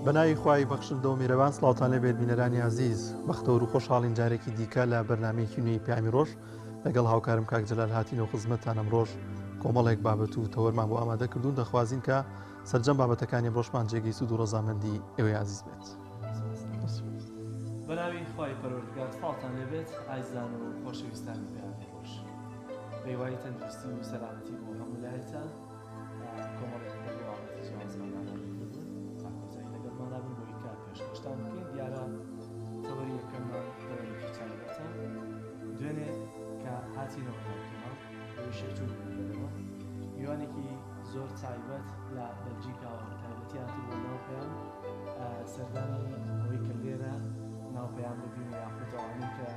بەناوی خوای بەخشندە و میرەوان سڵاوتان لەبێت بینەرانی عزیز بەختەوەر و خۆشحاڵین جارێکی دیکە لە بەرنامەیەکی نوێی پیامی ڕۆژ لەگەڵ هاوکارم کاک جەلال هاتینەوە خزمەتتان ئەمڕۆژ کۆمەڵێک بابەت و تەوەرمان بۆ ئامادە کردوون دەخوازین کە سەرجەم بابەتەکانی ئەمڕۆژمان جێگەی سوود و ڕۆزامەندی ئێوەی عزیز بێت. بەناوی خوای پەروەردگار سڵاوتان لەبێت ئازیزان و خۆشەویستانی پیامی ڕۆژ بەیوای تەندروستی و سەلامەتی بۆ هەموو لایەتان کۆمەڵێک بابەتی جیازمانان تاکۆزایی لەگەڵماندا بن بۆی کار پێشکەشتان بکەین دیارە تەوەری یەکەممان تەوەریکی چایبەتە دوێنێ کە هاتینەوە ناوکەمە ویشێکچوو بکەنەوە میوانێکی زۆر تایبەت لە بەلجیکاوە تایبەتیان بۆ ناوپەیان سەردانی ئەوەی کە لێرە ناوپەیان ببینە یاخودەوانی کە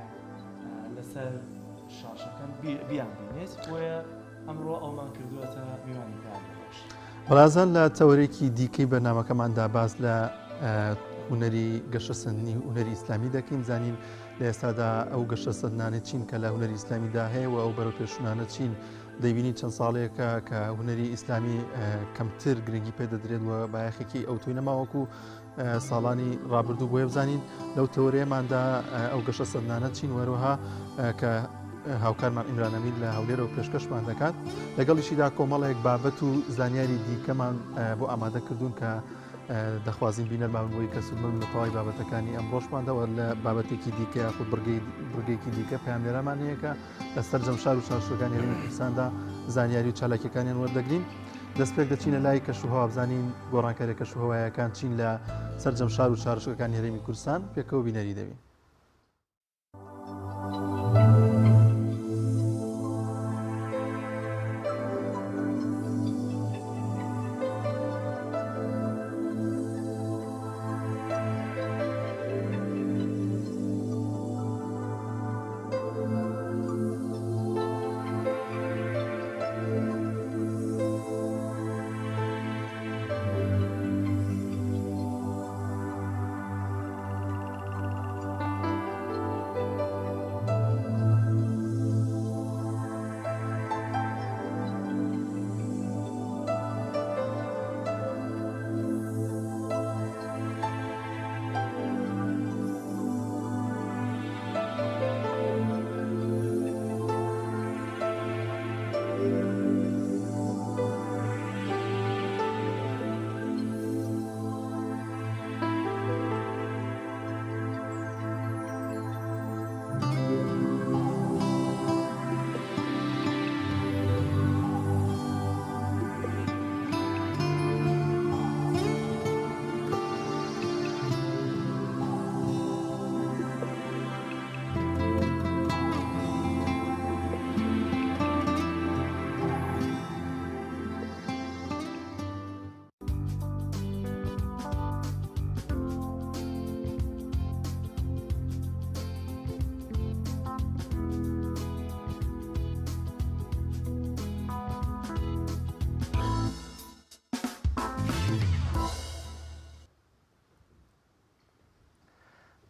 لەسەر شاشەکەن بیان بینێت بۆیە ئەمڕۆ ئەومان کردووەتە میوانی پیامی ڕۆژ. بەڵازان لە تەوەرێکی دیکەی بەرنامەکەماندا باس لە هونەری گەشەسەندنی هونەری ئیسلامی دەکەین زانین لە ئێستادا ئەو گەشەسەندانە چین کە لە هونەری ئیسلامیدا هەیە و ئەو بەرەو پێشونانە چین دەیبینی چەند ساڵێکە کە هونەری ئیسلامی کەمتر گرنگی پێدەدرێت و بایەخێکی ئەو توی نەماوەکو ساڵانی ڕابردوو بۆیە بزانین لەو تەورەیەماندا ئەو گەشەسەندانە چین وەروها کە هاوکارمان ئیمرانەمید لە هەولێرەوە پێشکەشمان دەکات لەگەڵیشیدا کۆمەڵێک بابەت و زانیاری دیکەمان بۆ ئامادە کردوون کە دەخوازیین بینەرمان بۆی کە سودمەند لە تەواوی بابەتەکانی ئەم ڕۆژماندەوە لە بابەتێکی دیکە یاخود بڕگەیەکی دیکە پامێرەمان هەیە کە لە سەرجەم شار و چارچۆگانی هەرێمی کوردستاندا زانیاری و چالاکیەکانیان وەردەگرین دەست پێک دەچینە لای کەشوهەوا بزانین گۆڕانکاریە کەشوهەوایەکان چین لە سەرجەم شار و چارچۆگەکانی هەرێمی کوردستان پێکەوە بینەری دەبین.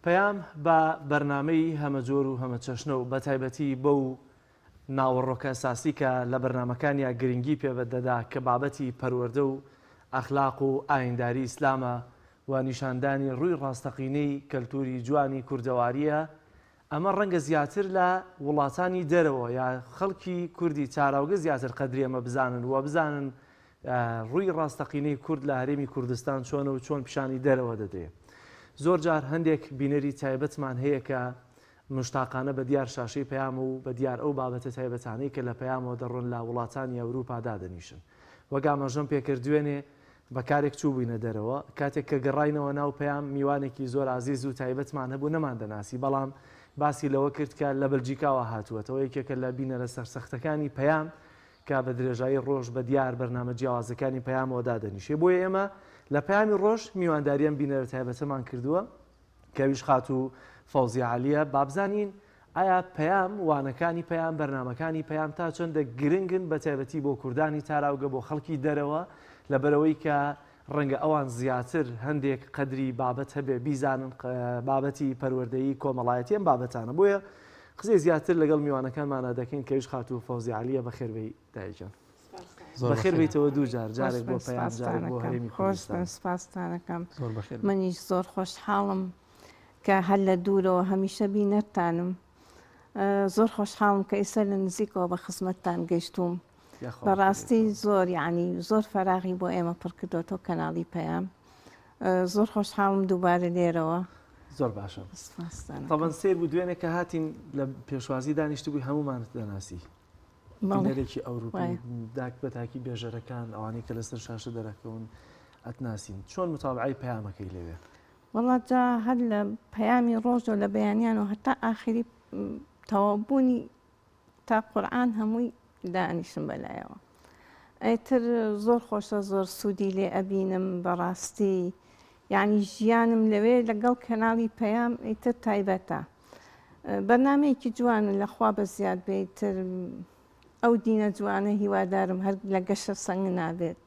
پەیام بە بەرنامەی هەمەجۆر و هەمەچەشنە و بە تایبەتی بەو ناوەڕۆکە ئەساسی کە لە بەرنمەکانیا گرنگی پێبەدەدا کە بابەتی پەروەردە و ئەخلاق و ئاینداری ئیسلامە و نیشاندانی ڕووی ڕاستەقینەی کەلتوری جوانی کوردەواریە ئەمە ڕەنگە زیاتر لە وڵاتانی دەرەوە یا خەڵکی کوردی چاراوگە زیاتر قەدری ئەمە بزانن و بزانن ڕووی ڕاستەقینەی کورد لە هەرێمی کوردستان چۆنە و چۆن پیشانی دەرەوە دەدرێت. زۆر جار هەندێک بینەری تایبەتمان هەیە کە مشتاقانە بە دیار شاشەی پەیام و بە دیار ئەو بابەتە تایبەتانەی کە لە پەیامەوە دەڕۆن لە وڵاتانی ئەوروپادا دەنیشن. وەگامەژەم پێکردوێنێ بەکارێک چوو بووینە دەرەوە کاتێک کە گەڕاینەوە ناو پەیام میوانێکی زۆر عزیز و تایبەتمان هەبوو نەمان دەناسی بەڵام باسی لەوە کرد کە لە بەلجیکاوە هاتووەتەوە یەکێکە لە بینە لە سەرسەختەکانی پەیام کە بە درێژایی ڕۆژ بە دیار بەرنامە جیاوازەکانی پەیامەوەدا دەنیشێ بۆیە ئێمە لە پەیامی ڕۆژ میوانداریان بینەرە تایبەتەمان کردووە کەویش خات و فەوزی عالیە بابزانین ئایا پەیام وانەکانی پەیام بەرنمەکانی پەیام تا چەندە گرنگن بە تایبەتی بۆ کوردانی تاراوگە بۆ خەڵکی دەرەوە لەبەرەوەی کە ڕەنگە ئەوان زیاتر هەندێک قەدری بابەت هەبێ بیزانن بابەتی پەروەردەیی کۆمەڵایەتیان بابەتانە بۆیە قسەی زیاتر لەگەڵ میوانەکانمانە دەکەین کەویش خات و فەوزی عالیە بەخێربەی دایکەن. بەخێر بیتەوە دوو جارێک بۆ پەیام جارێک بۆ هەرێمی کوردستان. سپاسدانەکەم. زۆر بەخێر. منیش زۆر خۆشحاڵم کە هەر لە دوورەوە هەمیشە بینەتانم. زۆر خۆشحاڵم کە ئێستا لە نزیکەوە بە خزمەتتان گەیشتوم. بەڕاستی زۆر یعنی زۆر فەراغی بۆ ئێمە پڕ کردوەوە کەناڵی پەیام. زۆر خۆشحاڵم دووبارە لێرەوە. زۆر باشە. تەبەن سێر بوو دوێنێک کە هاتین لە پێشوازی دانیشتبووی هەمومانت دەناسی. بینەرێکی ئەوروپی داک بە تاکی بێژەرەکان ئەوانەی کە لەسەر شاشە دەرەکەون ئەتناسین. چۆن متابعی پەیامەکەی لەوێ؟ وەڵات جا هەر لە پەیامی ڕۆژ و لە بەیانیان و هەتا ئاخری تەواوبوونی تا قورئان هەمووی دانیشم بەلایەوە. ئەیتر زۆر خۆشە، زۆر سوودی لێ ئەبینم بەڕاستی. یعنی ژیانم لەوێ لەگەڵ کەناڵی پەیام ئیتر تایبەتە. بەرنامەیەکی جوانە لەخوا بە زیاد بێتتر ئەو دینە جوانە هیوادارم هەر لە گەشە سەنگ نابێت.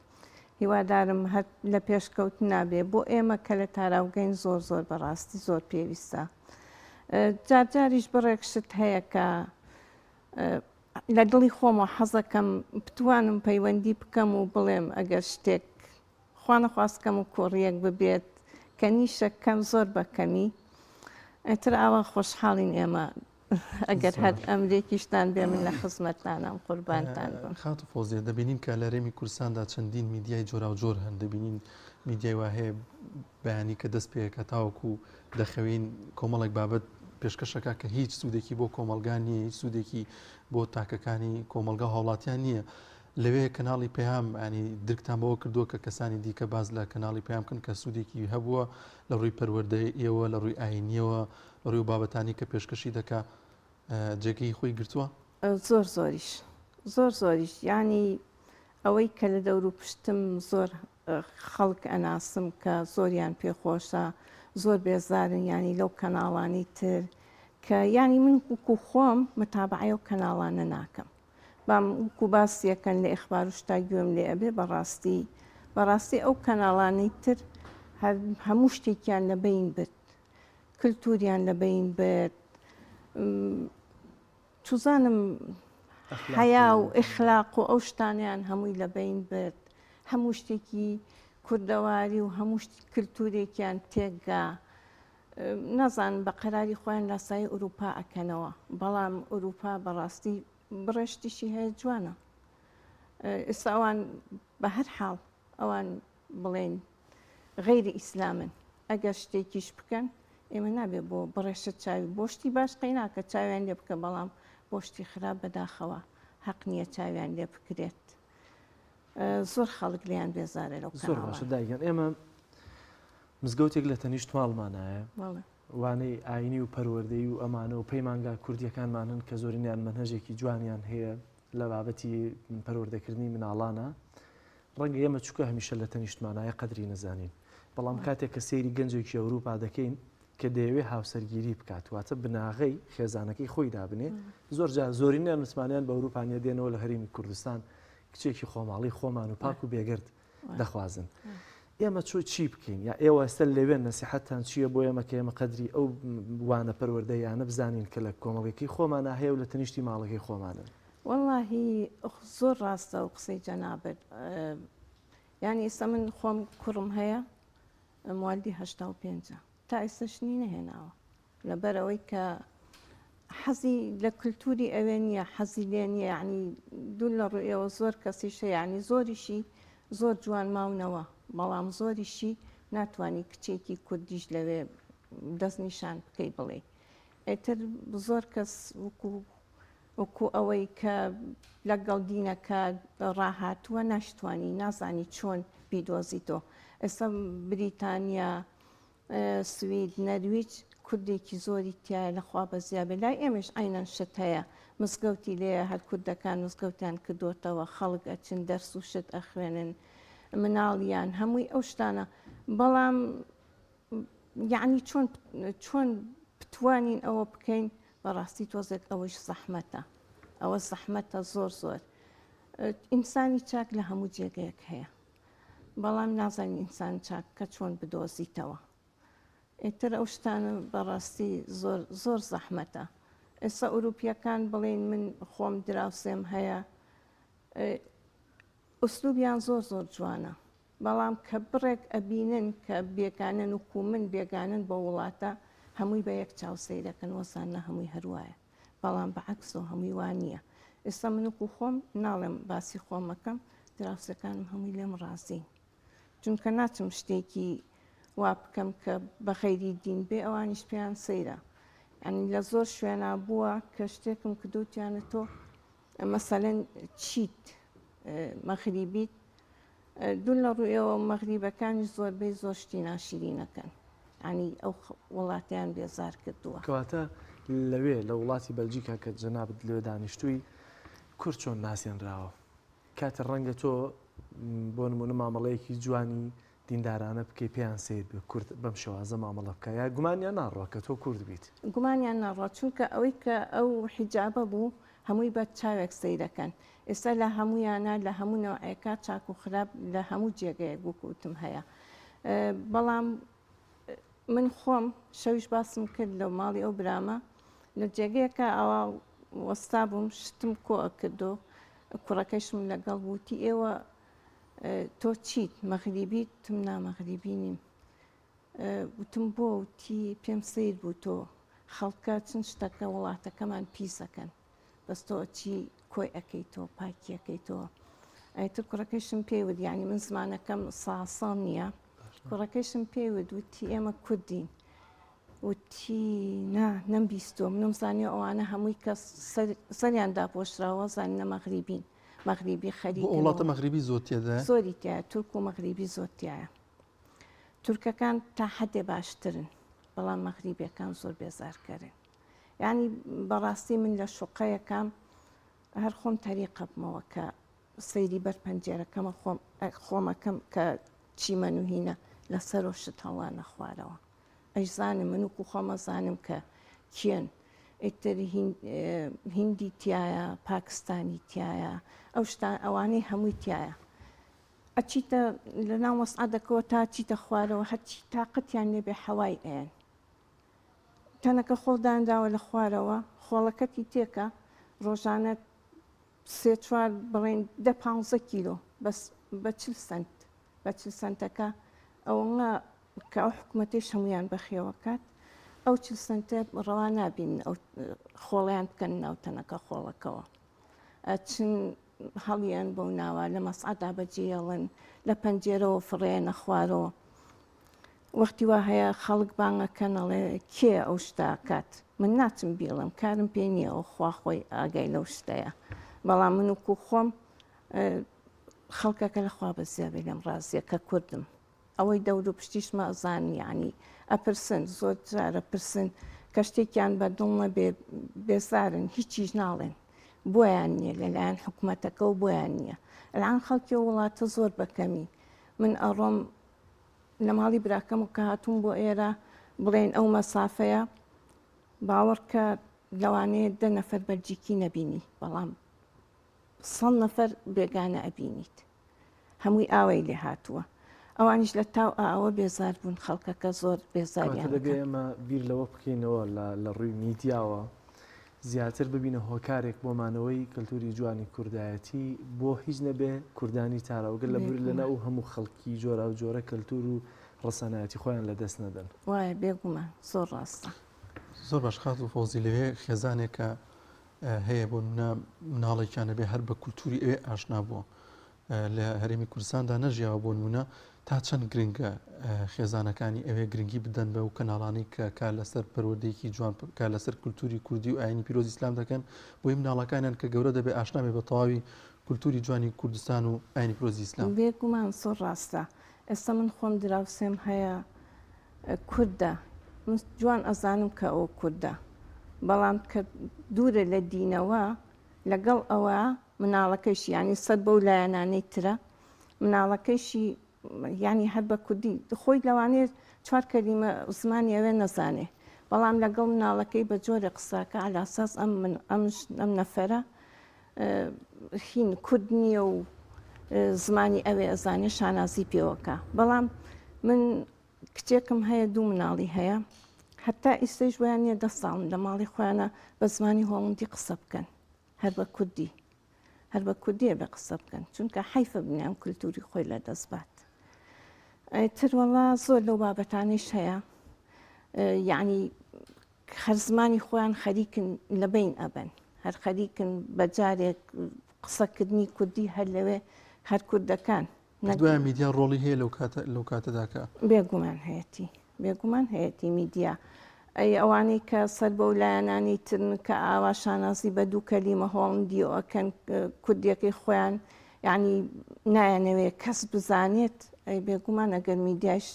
هیوادارم هەر لە پێشکەوت نابێت بۆ ئێمە کە لە تاراوگەین زۆر زۆر بەڕاستی زۆر پێویستە. جارجاریش بڕێک شت هەیە کە لە دڵی خۆمە حەزەکەم بتوانم پەیوەندی بکەم و بڵێم ئەگەر شتێک خوانەخواستکەم و کۆڕیەک ببێت کە نیشەکەم زۆر بەکەمی. ئەتر ئاوا خۆشحاڵین ئێمە ئەگەر هەر ئەمرێکیشتان بێ من لە خزمەتتانم قوربانتان بم. خاتو فۆزیە دەبینین کە لە هەرێمی کوردستاندا چەندین میدیای جۆرا و جۆر هەن. دەبینین میدیای وا هەیە بەیانی کە دەست پێەکە تاوەکو دەخەوین کۆمەڵێک بابەت پێشکەشەکە کە هیچ سوودێکی بۆ کۆمەلگان نییە، هیچ سوودێکی بۆ تاکەکانی کۆمەلگا هاوڵاتیان نییە. لەوێ کەناڵی پەیام ینی درکتان بەوە کردووە کە کەسانی دیکە باز لە کەناڵی پەیام بکەن کە سوودێکی هەبووە لە ڕووی پەروەردەیەوە، لە ڕووی ئاینیەوە، لە ڕووی بابەتانی کە پێشکەشی دەکا جێگەی خۆی گرتووە؟ زۆر زۆریش ینی ئەوەی کە لە دەور و پشتم زۆر خەڵک ئەناسم کە زۆریان پێخۆشە، زۆر بێزارن ینی لەو کەناڵانی تر کە ینی من وکو خۆم متابعە و کەناڵانە ناکەم. بام وکو باسیەکەن لە ئیخبار و شتا گوێم لێ ئەبێ بەڕاستی ئەو کەناڵانەی تر هەموو شتێکیان لەبەین بێت، کللتوریان لەبەین بێت، توزانم حیا و ئیخلاق و ئەو شتانیان هەمووی لەبەین بێت، هەموو شتێکی کوردەواری و هەموو کللتورێکیان تێکگا. نەزان بە قەراری خۆیان لاسای ئوروپا ئەکەنەوە، بەڵام ئوروپا بەڕاستی بڕێشتیشی هەیە جوانە. ئێستا ئەوان بە هەر حاڵ ئەوان بڵێن غەیری ئیسلامن، ئەگەر شتێکیش بکەن ئێمە نابێت بۆ بڕێشت چاوی بۆشتی باش قەیناکە چاویان لێ بکە، بەڵام بۆشتی خراپ بەداخەوە حەق نییە چاویان لێ بکرێت. زۆر خەڵک لیان بێزارە لەو زۆر باشە دایگەن. ئێمە مزگەوتێک لە تەنیشت ماڵمانایە وانەی ئاینی و پەروەردەی و ئەمانە و پەیمانگا کوردیەکانمانن کە زۆرینیان منهەژێکی جوانیان هەیە لە بابەتی پەروەردەکردنی مناڵانە. ڕەنگە ئێمە چووکە هەمیشە لە تەنیشتمانایە قەدری نەزانین، بەڵام کاتێک کە سەیری گەنجێکی ئەوروپا دەکەین کە دەیەوێ هاوسەرگیری بکات واتە بناغەی خێزانەکەی خۆی دابنێ. زۆرینیان مسلمانیان بە ئەوروپانیا دێنەوە لە هەرێمی کوردستان کچێکی خۆماڵی خۆمان و پاک و بێگرد دەخوازن. ئێمە چی بکەین؟ یا ئێوە ئێستا لەوێ نەسیحەتتان چییە بۆ ئێمە کە ئێمە قەدری ئەو وانە پەروەردەیانە بزانین کە لە کۆمەڵێکی خۆمانە هەیە و لە تەنیشتی ماڵەکەی خۆمانن؟ وەڵاهی زۆر ڕاستە و قسەی جەنابەت. ینی ئێستا من خۆم کوڕم هەیە موالیدی 85 تا ئێستاشنی نەهێناوە لەبەرەوەی کە حەزی لە کللتوری ئەوێ نییە، حەزی لێ نییە. یعنی دوو لە ڕوئەوە زۆر کەسیشە، یعنی زۆریشی زۆر جوان ماونەوە، بەڵام زۆریشی ناتوانانی کچێکی کوردیش لەوێ دەستنیشان بکەی بڵێ. ئێتر زۆر کەس وەکو ئەوەی کە لەگەڵ دینەکە ڕاهاتووە ناشتوانی نازانی چۆن بیدۆزیتەوە. ئێستا بریتانیا، سوید، نەرویج کوردێکی زۆری تایە لەخوا بەزیابێ. لای ئێمەش ئاینەن شت هەیە، مزگەوتی لێە هەر کوردەکان مزگەوتیان کردوتەوە، خەڵک ئەچن دەرس و شت ئەخوێنن، مناڵیان هەمووی ئەو شتانە. بەڵام یعنی چۆن بتوانین ئەوە بکەین؟ بەڕاستی تۆزێک ئەوەش زەحمەتە، ئەوە زەحمەتە زۆر. ئینسانی چاک لە هەموو جێگەیەک هەیە، بەڵام نازانین ئینسان چاک کە چۆن بدۆزیتەوە. ئێتر ئەو شتانە بەڕاستی زۆر زەحمەتە. ئێستا ئوروپیەکان بڵێن من خۆم دراوسێم هەیە، ئوسلوبیان زۆر زۆر جوانە بەڵام کە بڕێک ئەبینن کە بێگانن وکو من بێگانن بە وڵاتە هەمووی بە یەک چاوسەیرەکەن وەزانە هەمووی هەروایە بەڵام بەعکسەوە هەمووی وان نییە ئێستا من وکو خۆم ناڵێم باسی خۆمەکەم دراوسەکانم هەمووی لێم ڕازین چونکە ناچم شتێکی وا بکەم کە بە خەیری دین بێ ئەوانیش پێیان سەیرە ینی لە زۆر شوێنە بووە کە شتێکم کردوتیانە تۆ مەسەلەن چیت مەغریبیت دوو لە ڕوویەوە مەغریبەکانی زۆربەی زۆر شتی ناشرینەکەن ینی ئەو وڵاتیان بێزار کردووە کەواتە لەوێ لە وڵاتی بەلجیکا کە جەنابەت لێ دانیشتووی کورد چۆن ناسێنراوە کاتە ڕەنگە تۆ بۆ نمونە مامەڵەیەکی جوانی دیندارانە بکەی پێیان سیر بێ کورد بەم شێوازە مامەڵە بکە یا گومانیان ناڕوە کە تۆ کورد بیت گومانیان ناڕوە چونکە ئەوەی کە ئەو حیجابە بوو هەمووی بە چاوێک سەیرەکەن ئێستا لە هەمویانە لە هەموو نەوەیەکە چاک و خراپ لە هەموو جێگەیەک وکوتم هەیە بەڵام من خۆم شەویش باسم کرد لە ماڵی ئەو برامە لە جێگەیەکە ئەوە وەستا بووم شتم کۆ کردو کوڕەکەیشم لەگەڵ بووتی ئێوە تۆ چیت مەغریبیت تم نامەغریبی نیم وتم بۆ وتی پێم سیر بوو تۆ خەڵکە چەند شتەکە وڵاتەکەمان پیسەکەن بەس تۆ چی کۆی ئەەکەیتەوە پاکیەکەیتەوە ئەیتر کوڕەکەیشم پێیوت ینی من زمانەکەم ساسان نییە کوڕەکەیشم پێیوت وتی ئێمە کوردین وتی نەمبیستۆ منم زانانی ئەوانە هەمووی کە سەریان داپۆشراوە زانانی نەمەغریبین مەغریبی خەری وڵاتە مەغریبی زۆتیەدا زۆری تایە تورک و مەغریبی زۆرتیایە تورکەکان تا حدێ باشترن بەڵام مەغریبیەکان زۆر بێزارکەرن یعنی بەڕاستی من لە شوقەیەکەم هەر خۆم تەریقە بمەوە کە سەیری بەر پەنجێرەکەمە خۆمەکەم کە چیمەنوهینە لەسەر و شت هەڵانە خوارەوە ئەش زانم من وکو خۆمە زانم کە کێن ئیتر هیندی تایە پاکستانی تایە ئەو شتان ئەوانەی هەمووی تایە ئەچیتە لە ناو مەسعەدەکەەوە تا چیتە خوارەوە هەرچی تااقەتیان لێبێ حەوای ئێن تەنەکە خۆدانداوە لە خوارەوە خۆڵەکەتی تێکە ڕۆژانە سێ چوار بڵێن 15 کیلۆ بەس بە 40 سنت بە 40 سنتەکە ئەوە کە ئەو حکوومەتەی هەمویان بەخێوەکات ئەو 40 سنتە ڕەوا نابین ئەو خۆڵیان بکەن ناو تەنەکە خۆڵەکەەوە چن هەڵیان بەو ناوە لە مەسعەدا بەجێڵن لە پەنجێرەوە فڕێنە خوارەوە وەختی وا هەیە خەڵک بانگەکەنەڵێ کێ ئەو شتاکات من ناچم بیڵم کارم پێ نییە ئەو خواخۆی ئاگای لەو شتەیە بەڵام من وکو خۆم خەڵکەکە لەخوا بەزیابێ لەم ڕازیە کە کوردم ئەوەی دەور و پشتیشمە ئەزانی ینی ئەپرسن زۆر جارە پرسن کە شتێکیان بەدڵ نەبێ بێزارن هیچیش ناڵێن بۆیان نییە لەلایەن حکوومەتەکە و بۆیان نییە ئەلان خەڵکی وڵاتە زۆر بەکەمی من ئەڕۆم لە ماڵی براکەم و کە هاتووم بۆ ئێرە بڵێن ئەو مەسافەیە باوەڕکە لەوانەیە 10 نەفەر بەلجیکی نەبینی بەڵام 100 نەفەر بێگانە ئەبینیت هەمووی ئاوای لێ هاتووە ئەوانیش لە تاو ئاوە بێزار بوون خەڵکەکە زۆر بێزاریان دەبێ ئێمە بیر لەوە بکەینەوە لە ڕووی میدیاوە زیاتر ببینە هۆکارێک بۆمانەوەی کەلتوری جوانی کوردایەتی بۆ هیچ نەبێ کوردانی تاراوگەل لە لەناو هەموو خەڵکی جۆرا و جۆرە کەلتور و ڕەسەنایەتی خۆیان لەدەست نەدەن وایە بێگومان زۆر ڕاستە زۆر باش خات و فۆزی لەوێ خێزانێکە هەیە بۆ مناڵێکیانە بێ هەر بە کولتوری ئەوێ ئاشنا بووە لە هەرێمی کوردستاندا نەژیاوە بۆ نمونە تا چەند گرنگە خێزانەکانی ئەوێ گرنگی بدەن بە و کەناڵانی کە لەسەر پەروەردەیەکی جوان کە لەسەر کولتوری کوردی و ئاینی پیرۆزی ئیسلام دەکەن بۆی مناڵەکانیان کە گەورە دەبێ ئاشنا بێ بە تەواوی کولتوری جوانی کوردستان و ئاینی پیرۆزی ئیسلام بێگومان زۆر ڕاستە ئێستا من خۆم دراوسێم هەیە کوردە جوان ئەزانم کە ئەو کوردە بەڵام کە دوورە لە دینەوە لەگەڵ ئەوە مناڵەکەیشی ینی سەد بەو لایەنانەی ترە مناڵەکەیشی ینی هەر بە کوردی خۆی لەوانەیە 4 کەلیمە زمانی ئەوێ نەزانێ بەڵام لەگەڵ مناڵەکەی بە جۆرە قساکە علاساس ئەم نەفەرە هین کورد نییە و زمانی ئەوێ ئەزانێ شانازی پێوەکە بەڵام من کچێکم هەیە 2 مناڵی هەیە هەتا ئیسەی ژویان نیە 10 ساڵن لە ماڵی خۆیانە بە زمانی هۆڵندی قسە بکەن هەر بە کوردی هەر بە کوردیە بە قسە بکەن چونکە حیفە بنیان کولتوری خۆی لە دەست بات. تروەڵا زۆر لەو بابەتانەیش هەیە یعنی هەر زمانی خۆیان خەریکن لە بین ئەبن هەر خەریکن بەجارێک قسەکردنی کوردی هەر لەوێ هەر کوردەکان دوای میدیا ڕۆڵی هەیە لەو کاتەداکە بێگومان هەیەی میدیا ئەوانەی کە سەر بە لایەنانی ترن کە ئاوا شانازی بە دوو کەلیمە هۆڵن دیۆەکەن کوردیەکەی خۆیان یعنی نایەنەوێت کەس بزانێت بێگومان ئەگەر میدیاش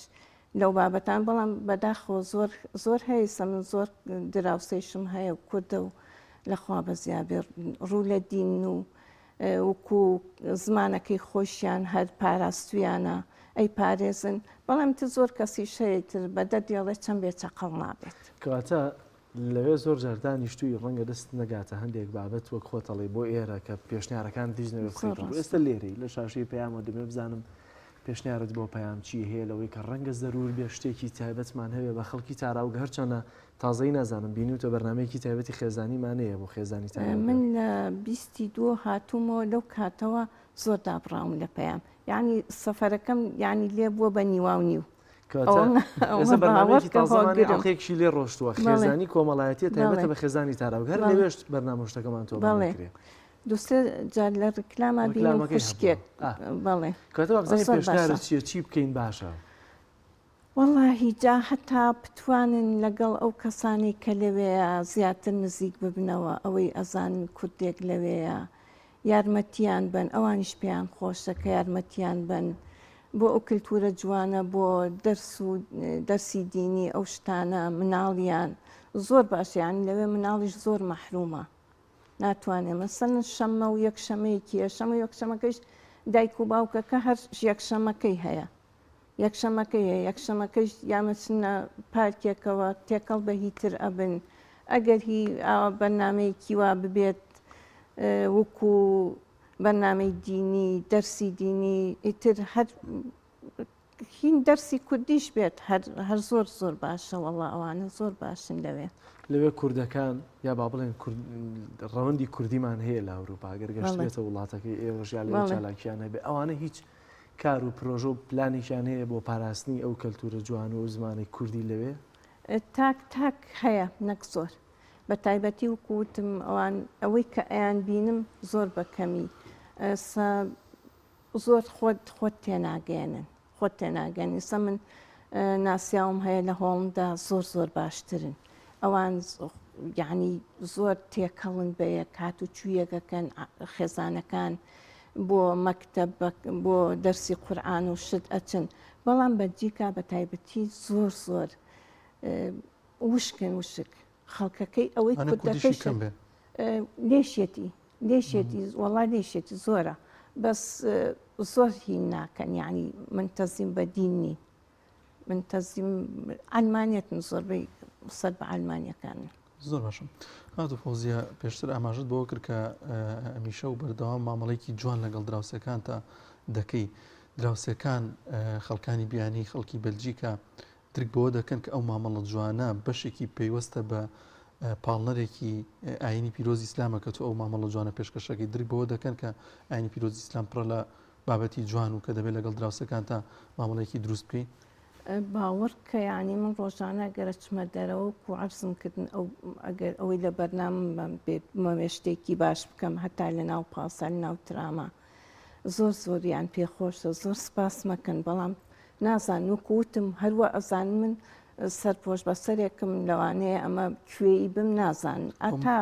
لەو بابەتان بەڵام بەداخەوە زۆر هەیە من زۆر دراوسێشم هەیە و کوردە و لەخوا بە زیابێ ڕوو لە دین و وەکو زمانەکەی خۆشیان هەر پاراستویانە ئەی پارێزن بەڵام تر زۆر کەسی شەیەتر بەدە دێڵێت چەند بێ چەقەڵ نابێت کەواتە لەوێ زۆر جاردانی شتوی ڕەنگە دەست نەگاتە هەندێک بابەت وەک خۆتەڵی بۆ ئێرە کە پێشنیارەکان دیژنەوە ئێستا لێرەی لە شاشەی پەیامەوە دەبێ بزانم پێشنیارت بۆ پەیام چی هەیە لەوەی کە ڕەنگە زەرور بێ شتێکی تایبەتمان هەیە بە خەڵکی تاراوگە هەرچەنە تازەی نازانم بینیوتە بەرنمەیەکی تایبەتی خێزانیمانەیە بۆ خێزانی تایبەت من لە 22 هاتوومەوە لەو کاتەوە زۆر دابڕاوم لە پەیام یعنی سەفەرەکەم ینی لێ بووە بە نیوا و نیو بەرنامەیەکی لێ ڕۆشتووە خێزانی کۆمەڵایەتی تایبەتە بە خێزانی تاراوگەر لەوێشت بەرنامەشتەکەمان تۆ بڵێ دوسێ جار لە ڕکلاما بینم خوشکێک بەڵێ کاتەوە بزانین پێشنیارت چییە چی بکەین باشە وەڵاهی جا هەتا بتوانن لەگەڵ ئەو کەسانی کە لەوەیە زیاتر نزیک ببنەوە ئەوەی ئەزانن کوردێک لەوەیە یارمەتیان بن ئەوانیش پێیان خۆشە کە یارمەتیان بن بۆ ئەو کللتورە جوانە بۆ دەرسی دینی ئەو شتانە مناڵیان زۆر باشیان لەوێ مناڵیش زۆر مەحرومە ناتوانێت مەسەن شەمە و یەکشەمەیەکیە شەمە یەکشەمەکەیش دایک و باوکەکە هەر یەکشەمەکەی هەیە یەکشەمەکەیش یامەچنە پارکێکەوە تێکەڵ بە هیتر ئەبن ئەگەر هی بەرنمەیەکی وا ببێت وەکو بەرنامەی دینی دەرسی دینی ئیتر هەر هین دەرسی کوردیش بێت هەر زۆر زۆر باشە وەڵا ئەوانە زۆر باشن لەوێ کوردەکان یا با بڵێن ڕەوەندی کوردیمان هەیە لە ئەوروپا ئەگەر گەشتێتە وڵاتەکەی ئێوەژیان لە چالاکیان هەبێ ئەوانە هیچ کار و پرۆژە و پلانێکیان هەیە بۆ پاراستنی ئەو کەلتورە جوان و زمانی کوردی لەوێ تاک هەیە نەک زۆر بە تایبەتی و کووتم ئەوەی کە ئەیان بینم زۆر بەکەمی زۆر خۆت تێناگەێنن سە من ناسیاوم هەیە لە هۆڵندا زۆر باشترن ئەوان یعنی زۆر تێکەڵن بە یەک هات و چوویەکەکەن خێزانەکان بۆ مەکتەب بۆ دەرسی قورئان و شت ئەچن بەڵام بەلجیکا بە تایبەتی زۆر وشک خەڵکەکەی ئەوەی کوردەکەی لێشێتی وەڵای لێشێتی زۆرە بەس زۆر هین ناکەن یعنی منتەزیم بە دینی منتەزیم ئەلمانیەتن زۆربەی سەر بە ئەلمانیەکان زۆر باشم هاتو فۆزیە پێشتر ئاماژت بۆ کرد کە ئەمیشە و بەردەوام مامەڵێکی جوان لەگەڵ دراوسەکان تا دەکەی دراوسەکان خەڵکانی بیانی خەڵکی بەلجیکا درک بۆ دەکەن کە ئەو مامەڵە جوانە بەشێکی پێیوەستە بە پاڵنەرێکی ئاینی پیرۆزی ئیسلامە کە تۆ ئەو مامەڵە جوانە پێشکەشەکەی درک بۆ دەکەن کە ئاینی پیرۆزی ئیسلام پڕە لە بابەتی جوان و کە دەبێت لەگەڵ دراوسەکان تا مامەڵێکی دروست بکەین باوەڕ کە یعنی من ڕۆژانە گەرەچمە دەرەوە و عەرزمکردن ئەگەر ئەوەی لە بەرنامم بێت مەوێشتێکی باش بکەم هەتا لە ناو پاسە لە ناو ترامە زۆریان پێخۆشە زۆر سپاس مەکەن بەڵام نازان وەکوتم هەروە ئەزان من سەرپۆش بە سەرێکم لەوانەیە ئەمە کوێی بم نازان ئەتا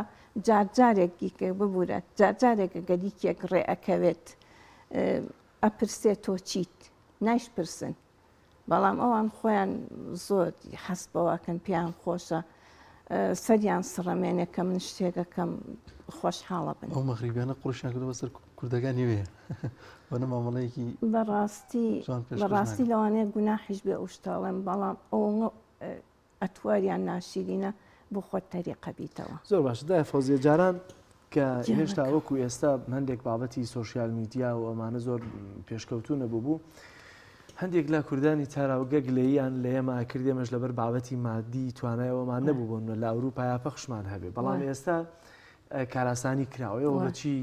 جارجارێکی کە ببوورە جارجارێکە گەلیکێک ڕێ ئەکەوێت ئەپرسێت تۆ چیت نایشپرسن بەڵام ئەوان خۆیان زۆر حەست بەوەکەن پێیان خۆشە سەریان سڕەمێنێ کە من شتێکەکەم خۆشحاڵە بن ئەو مەغریبیانە قڕشیان کردە بەسەر کوردەکانی وێ وەنە مامەڵەیەکی بەڕاستی لەوانەیە گوناحیش بێ ئەو شتاڵێن بەڵام ئەوە ئەتواریان ناشیرینە بۆ خۆت تەریقە بیتەوە زۆر باشە دای فۆزیە جاران کە هێشتا وەکو ئێستا هەندێک بابەتی سۆشیال میدیا و ئەمانە زۆر پێشکەوتو نەبوو هەندێک لە کوردانی تاراوگە گلەییان لە ئێمە کردێمەش لەبەر بابەتی مادی توانایەوەمان نەبوو بوون لە ئەوروپا پەخشمان هەبێ بەڵام ئێستا کاراسانی کراوەوە وای. بەچی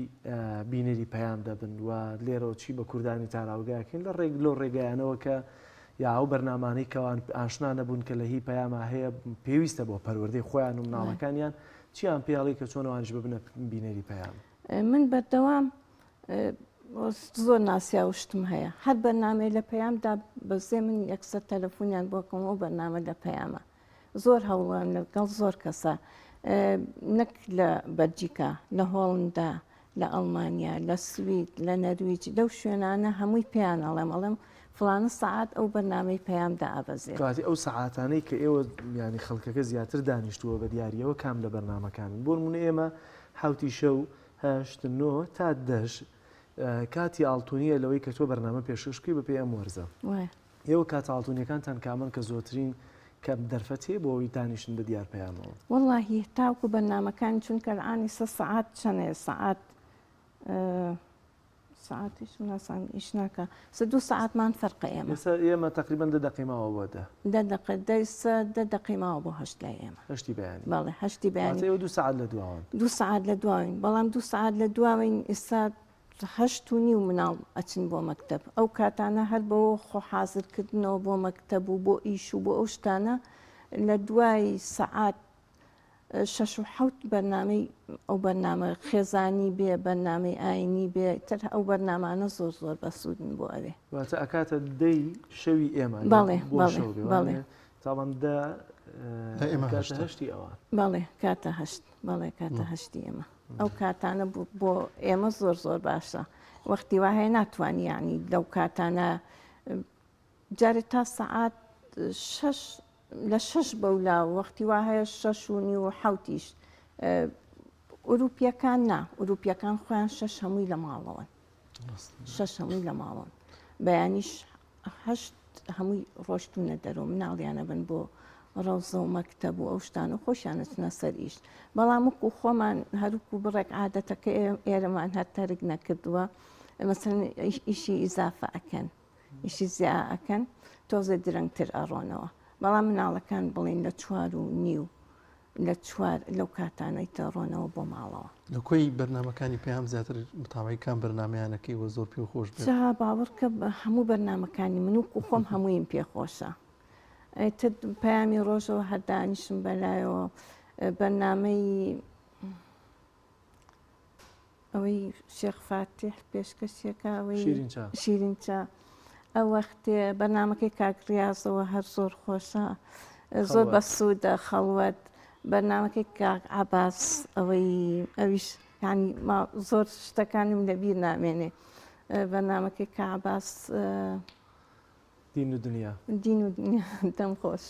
بینەری پەیام دەبن و لێرەوە چی بە کوردانی تاراوگاکەین لە ڕێک لۆ ڕێگەیانەوە کە یا ئەو بەرنامانەی کەوان ئاشنا نەبوون کە لە هی پەیامە هەیە پێویستە بۆ پەروەردەی خۆیان و مناڵەکانیان چیان پێڵی کە چۆنەوانش ببنە بینەری پەیام. من بەردەوام زۆر ناسیا و شتم هەیە هەر بەرنامەی لە پەیامدا بەزێ من یەکسەر تەلەفۆنیان بۆکەم و بەرنامە لە پەیامە زۆر هەوڵان لەگەڵ زۆر کەسە نەک لە بەلجیکا لە هۆڵندا لە ئەڵمانیا لە سوید لە نەرویج لەو شوێنانە هەمووی پێیان ئەڵێم فلانە سەعات ئەو بەرنامەی پەیامدا ئابەزێت کاتی ئەو سەعاتانەی کە ئێوە ینی خەڵکەکە زیاتر دانیشتووە بە دیاریەوە کام لە بەرنمەکانن بۆ نمونە ئێمە حوتی شەو 8 تا 10 کاتی ئاڵتونیە لەوەی کە تۆ بەرنامە پێشکەشکی بە پێ ئەم وەرزە ئێوە کات ئاڵتونیەکانتان کامن کە زۆترین کە دەرفەتێ بۆ ئەوی دانیشتن بە دیار پەیامەوە واللهی تاوکو بەرنامەکان چونکە ئانی 3 سەعات چەنێ ساعتیش مناسان ئیش ناکە 2 ساعتمان فەرقە ئێمە تقریبا 10 دقیقاوە بۆ 10 دقیقاوە بۆ 8 لای ئێمە هەشتی بەیانی بەڵێ هەشتی بەیانی 2 ساعت لە دواوان 2 ساعت لە دواوین بەڵام 2 ساعت لە دواوین ئێستا 8 و نیو مناڵ ئەچن بۆ مەکتب ئەو کاتانە هەر بەوە خۆ حازرکردنەوە بۆ مەکتب و بۆ ئیش و بۆ ئەو شتانە لە دوای سەعات 6 و 7 بەرنامەی ئەو بەرنامە خێزانی بێ بەرنامەی ئاینی بێ تر ئەو بەرنامانە زۆر بەسوودن بۆ ئەوێ واتە ئەکاتە دەی شەوی ئێمە تاوان هەشتی ئەوە بەڵێ کاتە هەشت بەڵێ کاتە هەشتی ئێمە ئەو کاتانە بۆ ئێمە زۆر باشە وەختی وا هەیە ناتوانانی یعنی لەو کاتانە جارێت تا سەعات 6 لە 6 بەولا وەختی وا هەیە 6 و نیو و حوتیش ئوروپیەکان نا ئوروپیەکان خۆیان 6 هەمووی لە ماڵەوەن 6 هەمووی لە ماڵەوەن بەیانیش 8 هەمووی ڕۆشتونە دەرەوە مناڵیانە بن بۆ ڕەوزە و مەکتەب و ئەو شتان و خۆشیانەچنە سەر ئیش بەڵام وەکو خۆمان هەروکو بڕێک عادەتەکە ئێرەمان هەر تەرک نەکردووە مەسەڵەن ئیشی ئیزافە ئەکەن ئیشی زیا ئەکەن تۆزە درەنگتر ئەڕۆنەوە بەڵام مناڵەکان بڵین لە 4 و نیو لە 4 لەو کاتانەی تەڕۆنەوە بۆ ماڵەوە لە کۆی بەرنمەکانی پێیان زیاتر متاوایکان بەرنمەیانەکەیوە زۆر پێ خۆش جا باوەڕکە هەموو بەرنمەکانی من و خۆم هەموویم پێخۆشە تر پەیامی ڕۆژەوە هەردانیشم بەلایەوە بەرنامەی ئەوەی شێخ فاتح پێشکەشیەکە ئەوەی شیرینچە ئەو وەختێ بەرنمەکەی کاکریازەوە هەر زۆر خۆشە زۆر بەسوودە خەڵوەت بەرنمەکەی کاک عەباس ئەویش ینی زۆر شتەکانم لەبیر نامێنێ بەرنمەکەی کە عەباس دین و دنیا دەم خۆش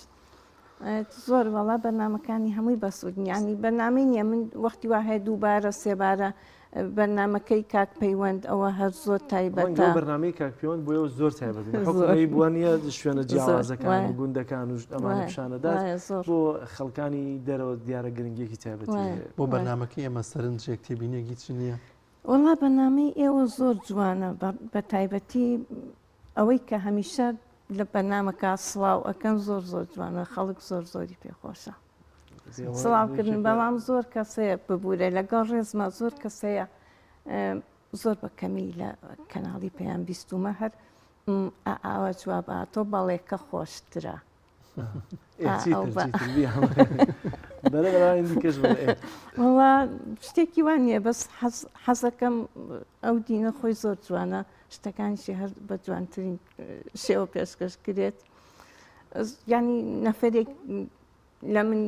زۆر وەڵا بەرنمەکانی هەمووی بەسوودن ینی بەرنامەی نییە من وەختی وا هەیە دووبارە سێبارە بەرنمەکەی کاک پەیوەند ئەوە هەر زۆر تایبەتە بەرنامەی کاک پەیوەند بۆ زۆر تایبەتی بووە نیە شوێنە جیاوازەکان و گوندەکان و ئەمانە پیشانەدات بۆ خەڵکانی دەرەوە دیارە گرنگیەکی تایبەتی بۆ بەرنمەکەی ئێمە سەرنجێک تێبینێکی چ نییە وەڵا بەرنامەی ئێوە زۆر جوانە بە تایبەتی ئەوەی کە هەمیشە لە بەرنامەکە سڵاو ئەەکەن زۆر جوانە خەڵک زۆری پێخۆشە سڵاوکردن بەڵام زۆر کەسەیە ببوورە لەگەڵ ڕێزمە زۆر کەسەیە زۆر بە کەمی لە کەناڵی پێیان بیستومە هەر ئاوە جواباتۆ بەڵێکە خۆشترە وڵا شتێکی وان نییە بەس حەزەکەم ئەو دینە خۆی زۆر جوانە شتەکانیشی هەر بە جوانترین شێوە پێشکەش کرێت ینی نەفرێک لە من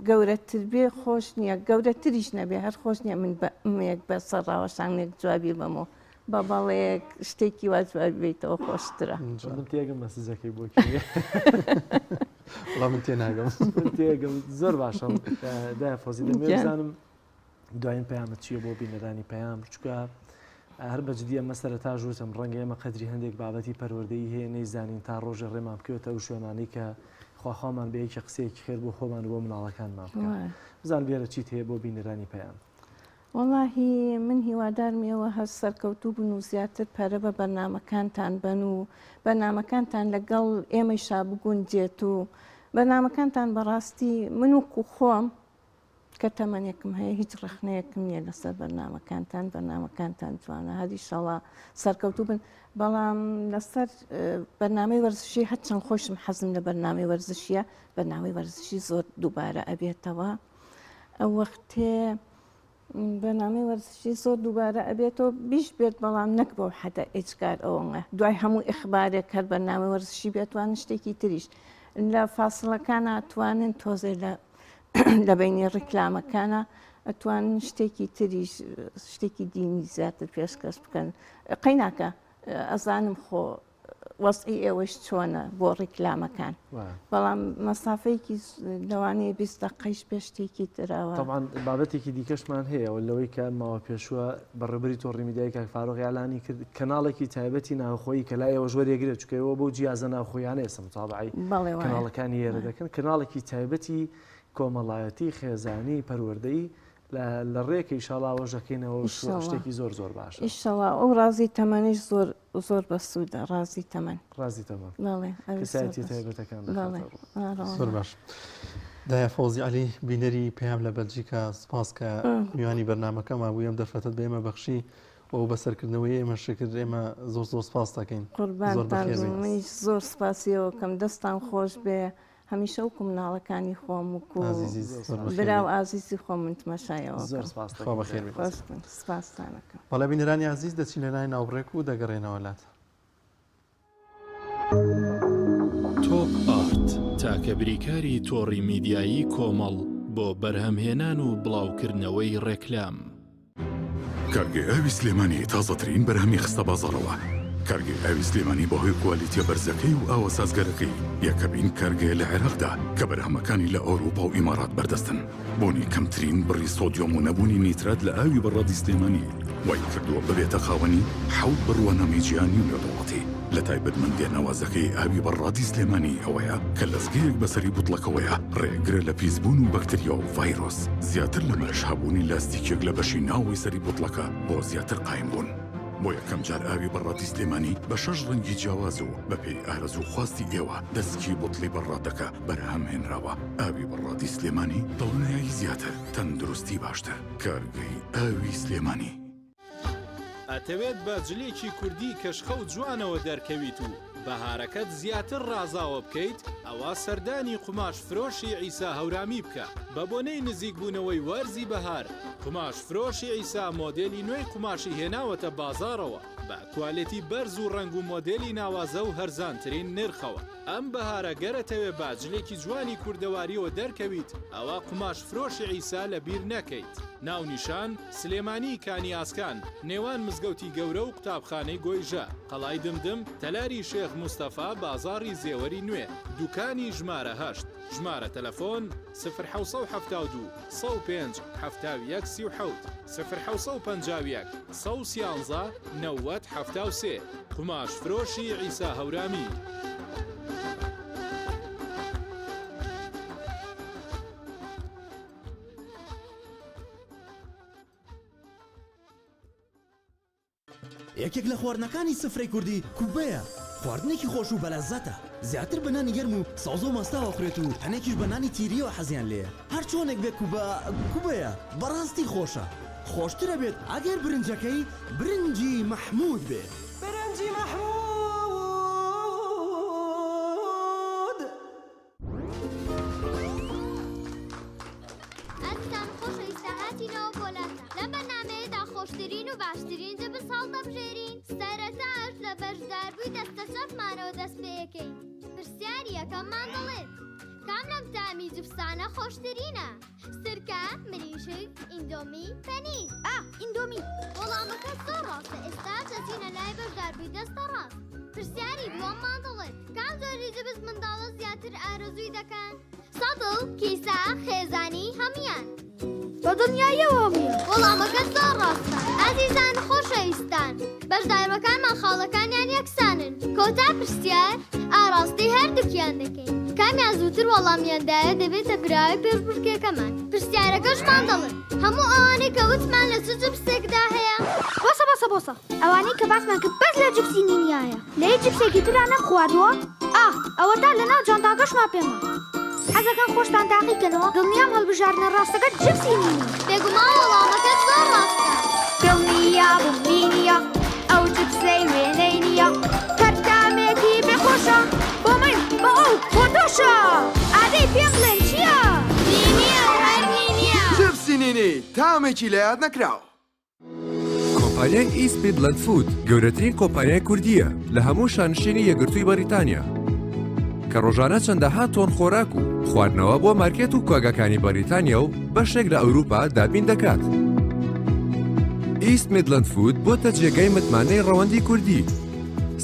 گەورەتر بێ خۆش نییە گەورەتریش نەبێ هەر خۆش نییە من بەمەیەک بە سەرڕاوەشانێک جوابی بەمەوە بە بەڵەیەک شتێکی وا جوابی بێتەوە خۆشترە من تێگەم مەسزەکەی بۆ من تێناگەم تێگەم زۆر باشە دافۆزی دەمێزانم دوایین پەیامە چییە بۆ بینەرانی پەیام چکە هەر بەجددیە مەسەرە تا ژوتم ڕەنگە ئێمە قەدری هەندێک بابەتی پەروەردەی هەیە نەیزانین تا ڕۆژە ڕێمان بکەوێتە ئەو شوێنانەی کە خواخوامان بەیەکی قسەیەکی خێر بۆ خۆمان بۆ مناڵەکانمان بکەن بزان لێرە چیت هەیە بۆ بینەرانی پەیام وەڵاهی من هیوادارمیەوە هەر سەرکەوتوو بن و زیاتر پەرە بە بەرنمەکانتان بن و بەرنمەکانتان لەگەڵ ئێمەیشا بگونجێت و بەرنمەکانتان بەڕاستی من وکو خۆم کە تەمەنێکم هەیە هیچ ڕخنەیەکم نییە لەسەر بەرنامەکانتان جوانە هەری شەڵا سەرکەوتوو بن بەڵام لەسەر بەرنامەی وەرزشی هەرچەند خۆشم حەزم لە بەرنامەی وەرزشیە بەرنامەی وەرزشی زۆر دووبارە ئەبێتەوە ئەو وەختێ بەرنامەی وەرزشی زۆر دووبارە ئەبێتەوە بیش بێت بەڵام نەک بۆ حەدە ئێجگار ئەوەنە دوای هەموو ئیخبارێک هەر بەرنامەی وەرزشی بێتوان شتێکی تریش لە فاسڵەکان ئەتوانن تۆزێ لە بینی ڕیکلامەکانە ئەتوانن شتێکی تریش شتێکی دینی زیاتر پێشکەش بکەن قەیناکە ئەزانم خۆ وەسعی ئێوەش چۆنە بۆ ڕیکلامەکان بەڵام مەسافەیەکی لەوانەیە 20 دقەیش پێ شتێکی ترەوە طبعاً بابەتێکی دیکەشمان هەیە لەوەی کە ماوە پێشووە بەڕێبەری تۆڕی میدیای کاک فاروق ئیعلانی کرد کەناڵێکی تایبەتی ناوخۆیی کە لای ئێوە ژوەرێگرێت چکەوە بۆ جیازە ناوخۆیانە ئێستا متابعی کەناڵەکانی ئێرە دەکەن کەناڵێکی تایبەتی کۆمەڵایەتی خێزانی پەروەردەیی لە ڕێکە ئیشاڵاوە ژەکەینەوە شتێکی زۆر زۆر باشە ئیشەڵا ئەو ڕازی تەمەنیش زۆر بەسوودە ڕازی تەمەن ڕازی تەمەن کەسایەتی تایبەتەکان زۆر باش دایە فۆزی عەلی بینەری پێیان لە بەلجیکا سپاس کە میوانی بەرنامەکەم بووی ئەم دەرفەتت بە ئێمە بەخشی و بەسەرکردنەوەی ئێمە شکرد ئێمە زۆر سپاس دەکەین قوربانتان زۆر سپاسیەوە کەم دەستان خۆش بێ هەمیشە و کومناڵەکانی خۆم وکو براو ئازیزی خۆم من تماشایەوە سپاسانەکەم بەڵێ بینەرانی عزیز دەچین لە لای ناوبڕێک و دەگەڕێنەوەلات تۆپ ئارت تاکە بریکاری تۆڕی میدیایی کۆمەڵ بۆ بەرهەمهێنان و بڵاوکردنەوەی ڕێکلام کارگەی ئاوی سلێمانی تازەترین بەرهەمی خستە بازاڕەوە کارگەی ئاوی سلێمانی بەهۆی کوالیتیە بەرزەکەی و ئاوە سازگەرەکەی یەکەمین کارگەیە لە عێراقدا کە بەرهەمەکانی لە ئەوروپا و ئیمارات بەردەستن بۆنی کەمترین بڕی سۆدیۆم و نەبوونی نیترات لە ئاوی بەڕادی سلێمانی وای کردووە ببێتە خاوەنی حەوت بڕوانەمی جیهانی و نێودەوڵەتی لە تایبەتمەندی ناوازەکەی ئاوی بەڕادی سلێمانی ئەوەیە کە لەزگەیەک بەسەری بوتڵەکەوەیە ڕێگرە لە پیسبوون و بەکتریا و ڤایرۆس زیاتر لە مەشهابوونی لاستیکێک لە بەشی ناوەی سەری بوتڵەکە بۆ زیاتر قایم بوون بۆ یەکەم جار ئاوی بەڕادی سلێمانی بە 6 ڕەنگی جیاواز و بەپێی ئارەزوو خواستی ئێوە دەستکی بوتڵی بەڕادەکە بەرهەم هێنراوە ئاوی بەڕادی سلێمانی دڵنیایی زیاتر تەندروستی باشتر کارگەی ئاوی سلێمانی ئەتەوێت بە جلێکی کوردی کەشخە و جوانەوە دەرکەویت و بەهارەکەت زیاتر ڕازاوە بکەیت ئەوە سەردانی قوماش فرۆشی عیسا هەورامی بکە بە بۆنەی نزیک بوونەوەی وەرزی بەهار قوماش فرۆشی عیسا مۆدێلی نوێی قوماشی هێناوەتە بازاڕەوە بە کوالێتی بەرز و ڕنگ و مۆدێلی ناوازە و هەرزانترین نرخەوە ئەم بەهارە گەرەتەوێ باجلێکی جوانی کوردەواریەوە دەرکەویت ئەوە قوماش فرۆشی عیسا لە بیر نەکەیت ناونیشان سلێمانی کانی ئاسکان نێوان مزگەوتی گەورە و قوتابخانەی گۆیژە قەڵای دمدم تەلاری شێخ موستەفا بازاڕی زێوەری نوێ دوکانی ژمارە 8 ژمارە تەلەفۆن 0972 105 71 37 0951 113 90 73 قوماش فرۆشی عیسا هەورامی یەکێک لە خواردنەکانی سفرەی کوردی کوبەیە خواردنێکی خۆش و بەلەزەتە زیاتر بە نانی گەرم و سەوز و مەستاوە خوێت و هەنێکیش بە نانی تیریەوە حەزیان لێیە هەر چۆنێک بێت کوبەیە بەڕاستی خۆشە خۆشترە بێت ئەگەر برنجەکەی برنجی مەحموود بێت برنجی مەحموود ئەستان خۆشەویستە هاتینەوە بۆلاتە لە بەرنامەیەدا خۆشترین و باشترین جبس هەڵدەبژێرین سەرەتاش لە بەشداربووی دەستە چەپمانەوە دەست پێیەکەین پرسیاری یەکەممان دەڵێت کام لەم تامی جبسانە خۆشترینە سرکە مریشک ئیندۆمی پەنیر ئیندۆمی وەڵامەکە زۆر ڕاستە ئێستا دەچینە لای بەشداربووی دەستە ڕاست پرسیاری دووەممان دەڵێت کام جۆری جبس منداڵە زیاتر ئارەزووی دەکەن سەدڵ کیسە خێزانی هەمویان بە دنیایەوە بووە وەڵامەکە زۆر ڕاستە ئازیزان خۆشەویستان بەشداربەکانمان خاڵەکانیان یەکسانن کۆتا پرسیار ئاڕاستی هەردووکیان دەکەین کامیان زووتر وەڵامیاندایە دەبێتە براوی پێشبڕکێکەمان پرسیارەکەشمان دەڵێن هەموو ئەوانەی کە وتمان لە چ جبسێکدا هەیە بۆسە ئەوانەی کە باسمان کرد بەس لە جبسی نینیایە لە هیچ جبسێکی ترا نەم خواردووە ئەوەدا لەناو جانتاکەشمان پێما حەزەکەن خۆشتان تاقیکەنەوە دڵنیام هەڵبژارنە ڕاستەکە جپسی نینی بێگومان وەڵامەکەت زۆر ڕاستە. دڵنیا بمبینیە ئەو جپسەی وێنەی نییە کەرتامێکی بێخۆشە بۆ من بە ئەو بۆ تۆشە ئادەی پێم بڵێن چییە؟ نینیە و هەر نینیە. جپسی نینی تامێکی لە یاد نەکراوە. کۆمپانیای ئیست میدلەند فود گەورەترین کۆمپانیای کوردیە لە هەموو شانشینی یەکگرتووی بەریتانیا کە ڕۆژانە چەندەها تۆن خۆراک و خواردنەوە بۆ مارکێت و کۆگەکانی بەریتانیا و بەشێک لە ئەوروپا دابین دەکات. ئیست میدلەند فود بۆتە جێگەی متمانەی ڕەوەندی کوردی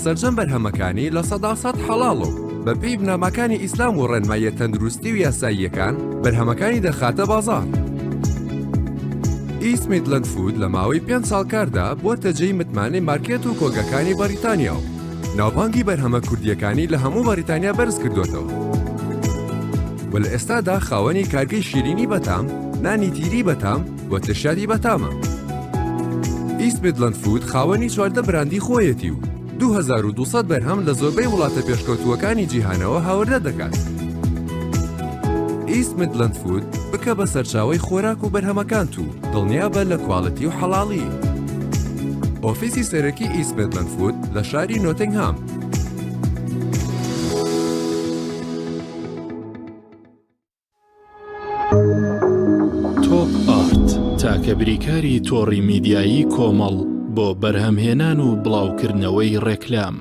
سەرجەم بەرهەمەکانی لە 100% حەڵاڵ و بەپێی بنامەکانی ئیسلام و ڕێنماییە تەندروستی و یاساییەکان بەرهەمەکانی دەخاتە بازاڕ. ئیست میدلەند فود لە ماوەی 5 ساڵ کاردا بۆتە جێی متمانەی مارکێت و کۆگەکانی بەریتانیا و ناوبانگی بەرهەمە کوردیەکانی لە هەموو بەریتانیا بەرز کردوێتەوە و لە ئێستادا خاوەنی کارگەی شیرینی بەتام، نانی تیری بەتام و ترشادی بەتامە. ئیست میدلەند فود خاوەنی 14 براندی خۆیەتی و 2200 بەرهەم لە زۆربەی وڵاتە پێشکەوتووەکانی جیهانەوە هاوردە دەکات. ئیست میدلەند فود بکە بە سەرچاوەی خۆراک و بەرهەمەکانت و دڵنیابە لە کواڵەتی و حەڵاڵی. ئۆفیسی سەرەکی ئیست میدلەند فود لە شاری نۆتینگهام. تۆپ ئارت تاکە بریکاری تۆڕی میدیایی کۆمەڵ بۆ بەرهەمهێنان و بڵاوکردنەوەی ڕێکلام.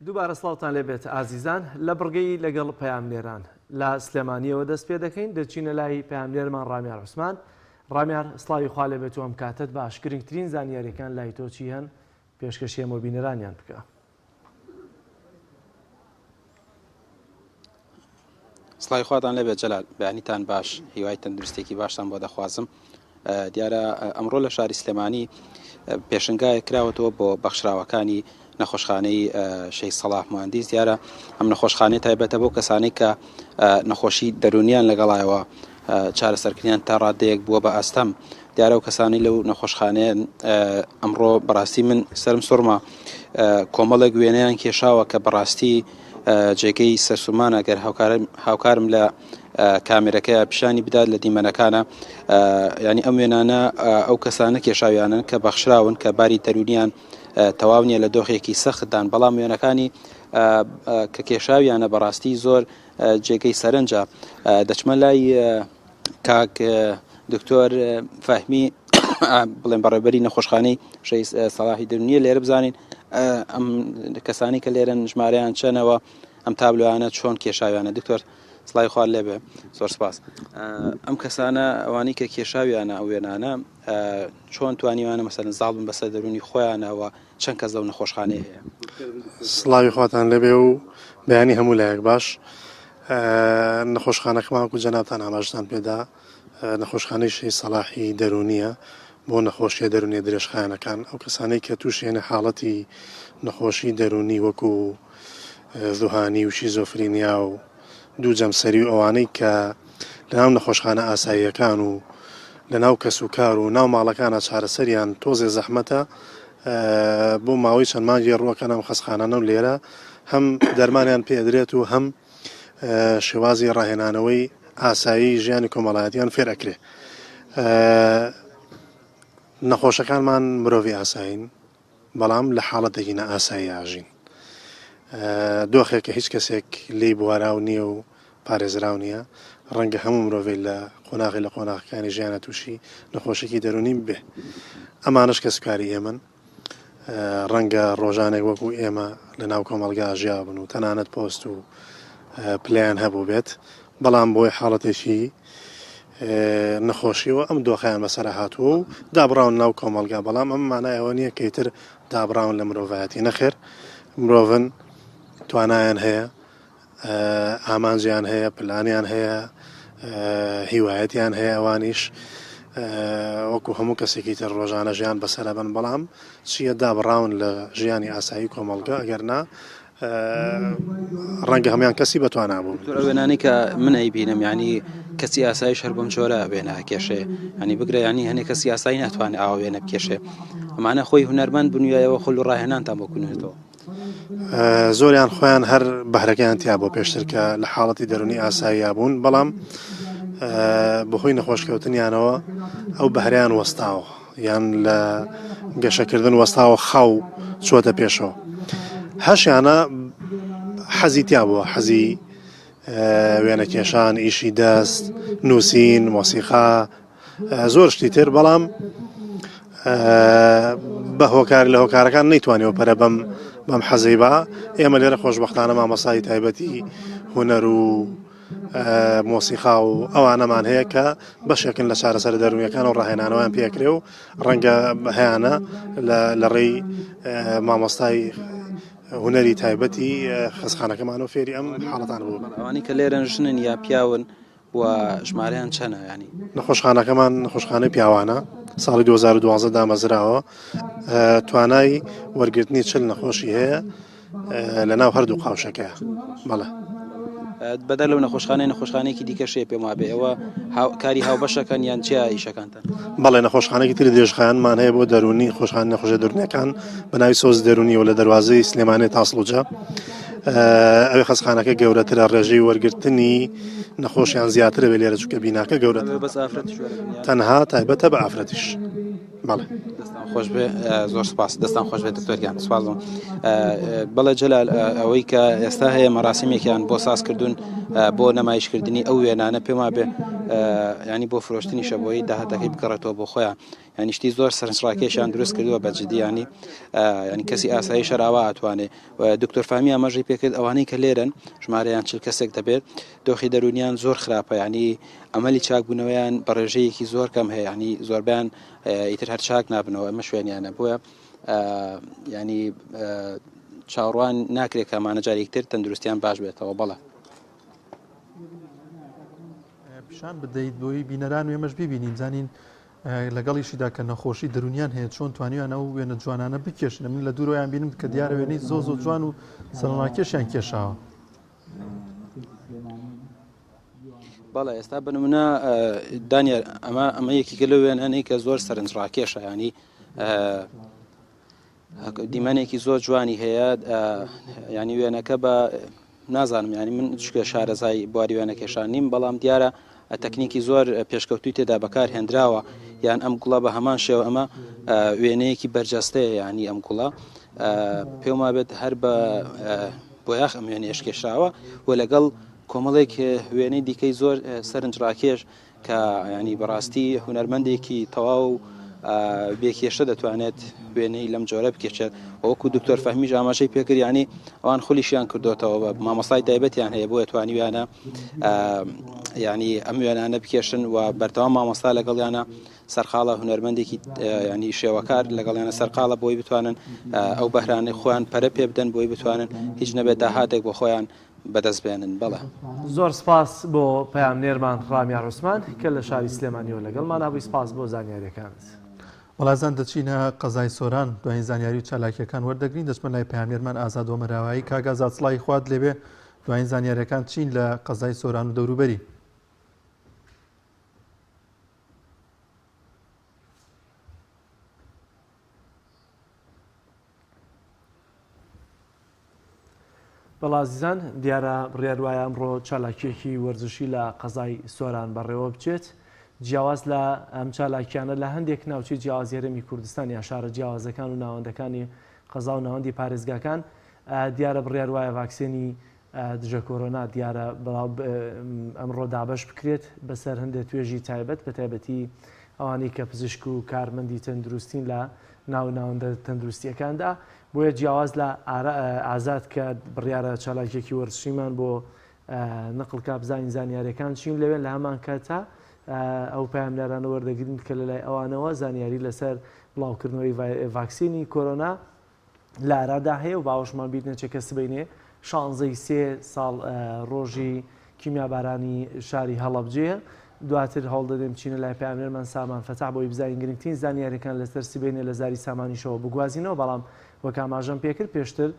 دووبارە سڵاوتان لێبێت ئازیزان لە بڕگەی لەگەڵ پەیاملێران لە سلێمانیەوە دەست پێ دەکەین دەچینە لای پەیاملێرمان ڕامیار عوسمان. ڕامیار سڵاوی خوا لێبێت و ئەم کاتت باش گرنگترین زانیاریەکان لای تۆ چی هەن پێشکەشی ئەمە بینەرانیان بکە. سڵاوی خواتان لێبێت جەلال بەیانیتان باش هیوای تەندروستێکی باشتان بۆ دەخوازم. دیارە ئەمڕۆ لە شاری سلێمانی پێشنگایە کراوەتەوە بۆ بەخشراوەکانی نەخۆشخانەی شەی سەڵاح مهندیس. دیارە ئەم نەخۆشخانەی تایبەتە بۆ کەسانەی کە نەخۆشی دەرونیان لەگەڵایەوە چارەسەرکردیان تا ڕادەیەک بووە بە ئاستەم. دیارە و کەسانی لەو نەخۆشخانەیە ئەمڕۆ بەڕاستی من سرم سوڕمە کۆمەڵێک وێنەیان کێشاوە کە بەڕاستی جێگەی سەرسومانە گەر هاوکارم لە کامێرەکە پیشانی بدات لە دیمەنەکانە ینی ئەم وێنانە ئەو کەسانە کێشاویانن کە بەخشراون کە باری دەرونیان تەواو نیە لە دۆخێکی سەختدان بەڵام وێنەکانی کە کێشاویانە بەڕاستی زۆر جێگەی سەرنجە. دەچمە لای کاک دکتۆر فەهمی بڵێن بەڕێبەری نەخۆشخانەی شەی سەڵاحی دەرونیە لێرە بزانین ئەم کەسانی کە لێرەن ژمارەیان چەنەوە ئەم تابلوانە چۆن کێشاویانە. دکتۆر سڵای خوارد لێبێ زۆر سپاس. ئەم کەسانە ئەوانی کە کێشاویانە ئەو وێنانە چۆن توانیوانە مەسەرن زاڵ بن بەسەر دەرونی خۆیانەوە چەند کەس لەو نەخۆشخانەیە هەیە؟ سڵاوی خواتان لێبێ و بەیانی هەموو لایەک باش. نەخۆشخانەکەمان و جەنابتان ئاماژتان پێدا نەخۆشخانەی شەی سەڵاحی دەرونیە بۆ نەخۆشیە دەرونی درێژخایەنەکان ئەو کەسانەی کە تووشێنە حاڵەتی نەخۆشی دەرونی وەکو ذوهانی و شیزۆفرینیا و دوو جەمسەری و ئەوانەی کە لەناو نەخۆشخانە ئاساییەکان و لەناو کەس و کار و ناو ماڵەکانە چارەسەریان تۆزێ زەحمەتە بۆ ماوەی چەند مانگی ڕووەکەن ئەم خەستخانانە و لێرە هەم دەرمانیان پێدرێت و هەم شێوازی ڕاهێنانەوەی ئاسایی ژیانی کۆمەڵایەتیان فێر ئەکرێ. نەخۆشەکانمان مرۆڤی ئاساین بەڵام لە حاڵەتێکی نەئاسایی ئاژین. دۆخێکە هیچ کەسێک لی بواراو نییە و پارێزراو نییە ڕەنگە هەموو مرۆڤی لە قۆناغی لە قۆناغەکانی ژیانە تووشی نەخۆشێکی دەرونی بێ. ئەمانش کە سوکاری ئێمن ڕەنگە ڕۆژانێک وەکو ئێمە لە ناو کۆمەلگا ژیا بن و تەنانەت پۆست و پلیان هەبوو بێت بەڵام بۆی حاڵەتێکی نەخۆشیەوە ئەم دۆخیان بەسەر هاتووە و دابراون ناو کۆمەلگا بەڵام ئەم مانایەوە نییە کەیتر دابراون لە مرۆڤایەتی نەخێر مرۆڤن توانایان هەیە ئامانجیان هەیە پلانیان هەیە هیوایەتیان هەیە ئەوانیش وەکو هەموو کەسێکی تر ڕۆژانە ژیان بەسەرە بن بەڵام چیە دابڕاون لە ژیانی ئاسایی کۆمەلگا ئەگەرنا ڕەنگە هەمان کەسی بەتوان نبوو وێنانی کە من ئەیبینم ینی کەسی ئاسایش هەر بەم جۆرە وێنە کێشێ ینی بگرە ینی هەنێک کەسی ئاسایی ناتوانێت ئاوا وێنە بکێشێ ئەمانە خۆی هونەرمەند بنوایەوە خۆل و ڕاهێنانتان بۆ کوێنێتەوە زۆریان خۆیان هەر بەهرەکەیان تیا بۆ پێشتر کە لە حاڵەتی دەرونی ئاسایی بوون بەڵام بەهۆی نەخۆشکەوتنیانەوە ئەو بەهریان وەستاوە یان لە گەشەکردن وەستاوە خاو چوەتە پێشەوە هەشیانە حەزی تیا بووە حەزی وێنەکێشان ئیشی دەست نووسین مۆسیقا زۆر شتی تر بەڵام بە هۆکار لە هۆکارەکان نەیتوانێەوە پەرە بەم حەزەی بە ئێمە لێرە خۆشبەختانە مامەسای تایبەتی هوەر و مۆسیقا و ئەوانەمان هەیە کە بەشێکن لە چارەسەر دەرونیەکان و ڕاهێنانەوەیان پێکرێ و ڕەنگە هەیەە لە ڕێی مامۆستای هوەری تایبەتی خەزخانەکەمان و فێری ئەم حاڵەتان بوو ئەوانی کە لێرەن ژنن یا پیاون و ژمارەیان چەنە ینی نەخۆشخانەکەمان نەخۆشخانەی پیاوانە ساڵی 2012 دامەزراوە توانای وەرگرتنی چل نەخۆشی هەیە لە ناو هەردوو قاوشەکەیە بەڵێ بەدەر لەو نەخۆشخانەیەکی دیکەشێ پێم وابێ ئەوە کاری هاوبەشەکەن یان چیا ئیشەکانتان بەڵێ نەخۆشخانەی تری درێژخایانمان هەیە بۆ دەرونی خۆشخان نەخۆشە دەرونیەکان بەناوی سۆز دەرونی و لە دەواازەی سلێمانێ تاسڵوجە ئەوێ خەزخانەکە گەورەترە ڕێژەی وەرگرتنی نەخۆشیان زیاترە بێ لێرە چووکە بیناکە گەورەتر تەنها تایبەتە بە ئافرەتیش بەڵێ خۆش بێ زۆر سپاس دەستان خۆش بێت دکتۆریان سوازم بەڵێ جەلال ئەوەی کە ئێستا هەیە مەراسیمێکیان بۆ سازکردون بۆ نەمایشکردنی ئەو وێنانە پێم وابێ ینی بۆ فرۆشتنی شەبۆیی داهاتەکەی بکەڕێتەوە بۆ خۆیان ینی شتی زۆر سەرنجڕاکێشیان دروست کردووە بەجددی ینی ینی کەسی ئاسایی شەراوە ئەتوانێ دکتۆر فامی ئەمەژی پێکرد ئەوانەی کە لێرن ژمارەیان چل کەسێک دەبێت دۆخی دەرونیان زۆر خراپە ینی ئەمەلی چاکبوونەوەیان بە ڕێژەیەکی زۆر کەم هەیە ینی زۆربیان ئیتر هەر چاک نابنەوە ئەمە شوێنیانە بووە ینی چاوەڕوان ناکرێت کەمانە جارێکتر تەندروستیان باش بێتەوە بەڵە پیشان بدەیت بۆی بینەران و ئێمەش ببینیم زانین لەگەڵیشیدا کە نەخۆشی دەرونیان هەیە چۆن توانیوان ئەو وێنە جوانانە بکێشن من لە دوورۆیان بینم کە دیارە وێنەی زۆ جوان و سەرناکێشیان کێشاوە بەڵێ ئێستا بنمونە دانیێر ئەمە یەکێکە لە وێنانەی کە زۆر سەرنجڕاکێشە ینی دیمەنێکی زۆر جوانی هەیە ینی وێنەکە بە نازانم ینی من چکە شارەزای بواری وێنەکێشان نیم بەڵام دیارە تەکنیکی زۆر پێشکەوتوی تێدا بەکار هێنراوە یان ئەم گوڵە بە هەمان شێوە ئەمە وێنەیەکی بەرجەستەیە ینی ئەم گوڵە پێم وابێت هەر بۆ یاخ ئەم وێنەیەش کێشراوە و لەگەڵ کۆمەڵێک وێنەی دیکەی زۆر سەرنجڕاکێش کە ینی بەڕاستی هونەرمەندێکی تەواو بێکێشە دەتوانێت وێنەی لەم جۆرە بکێشێت وەکو دکتۆر فەهمیش ئاماژەی پێکرد ینی ئەوان خولیشیان کردوتەوە بە مامۆستای تایبەتیان هەیە بۆ توانیویانە ینی ئەم وێنانە بکێشن و بەردەوام مامۆستا لەگەڵیانە سەرقاڵە هونەرمەندێکی ینی شێوەکار لەگەڵیانە سەرقاڵە بۆی بتوانن ئەو بەهرانەی خۆیان پەرە پێ بدەن بۆی بتوانن هیچ نەبێت داهاتێک بۆ خۆیان بەدەست بێنن بەڵێ زۆر سپاس بۆ پەیامنێرمان ڕامیا ڕوسمان کە لە شاری سلێمانیەوە لەگەڵمان ئابووی سپاس بۆ زانیاریەکانت وڵازان دەچینە قەزای سۆران دوای زانیاری و چالاکیەکان وەردەگرین دەچمە لای پەیامنێرمان ئازاد وەمەراوایی کاگازات سڵای خوارد لێبێ دوای زانیاریەکان چین لە قەزای سۆران و دەوروبەری بەڵازیزان دیارە بڕیاروایە ئەمڕۆ چالاکیەکی وەرزشی لە قەزای سۆران بەڕێوە بچێت جیاواز لە ئەم چالاکیانە لە هەندێک ناوچی جیاواز هێرمی کوردستان یا شارە جیاوازەکان و ناوەندەکانی قەزا و ناوەندی پارێزگاکان دیارە بڕیاروایە ڤاکسینی دژە کۆرۆنا دیارە بەڵاو ئەمڕۆ دابەش بکرێت بەسەر هەندێک توێژی تایبەت بە تایبەتی ئەوانەی کە پزیشک و کارمەندی تەندروستین لە ناوەندە تەندروستیەکاندا بۆیە جیاواز لە ئازاد کە بڕیارە چالاکیێکی وەرزشیمان بۆ نقڵکە بزانین زانیاریەکان چین لەوێن لە هەمان کاتا ئەو پاملارانە وەردەگرین کە لە لای ئەوانەوە زانیاری لەسەر بڵاوکردنەوەی ڤاکسینی کۆرۆنا لە ئارادا هەیە و باوەشمان بیرنە چێکە سبەینێ 16 ساڵ ڕۆژی کیمیابارانی شاری هەڵەبجەیە دواتر هەڵ دەدەم چینە لای پامێرمان سامان فەتاح بۆی بزانین گرنگترین زانیاریەکان لەسەر سبەینێ لە زاری سامانیشەوە بگوازینەوە بەڵام وەک ئاماژەم پێکرد پێشتر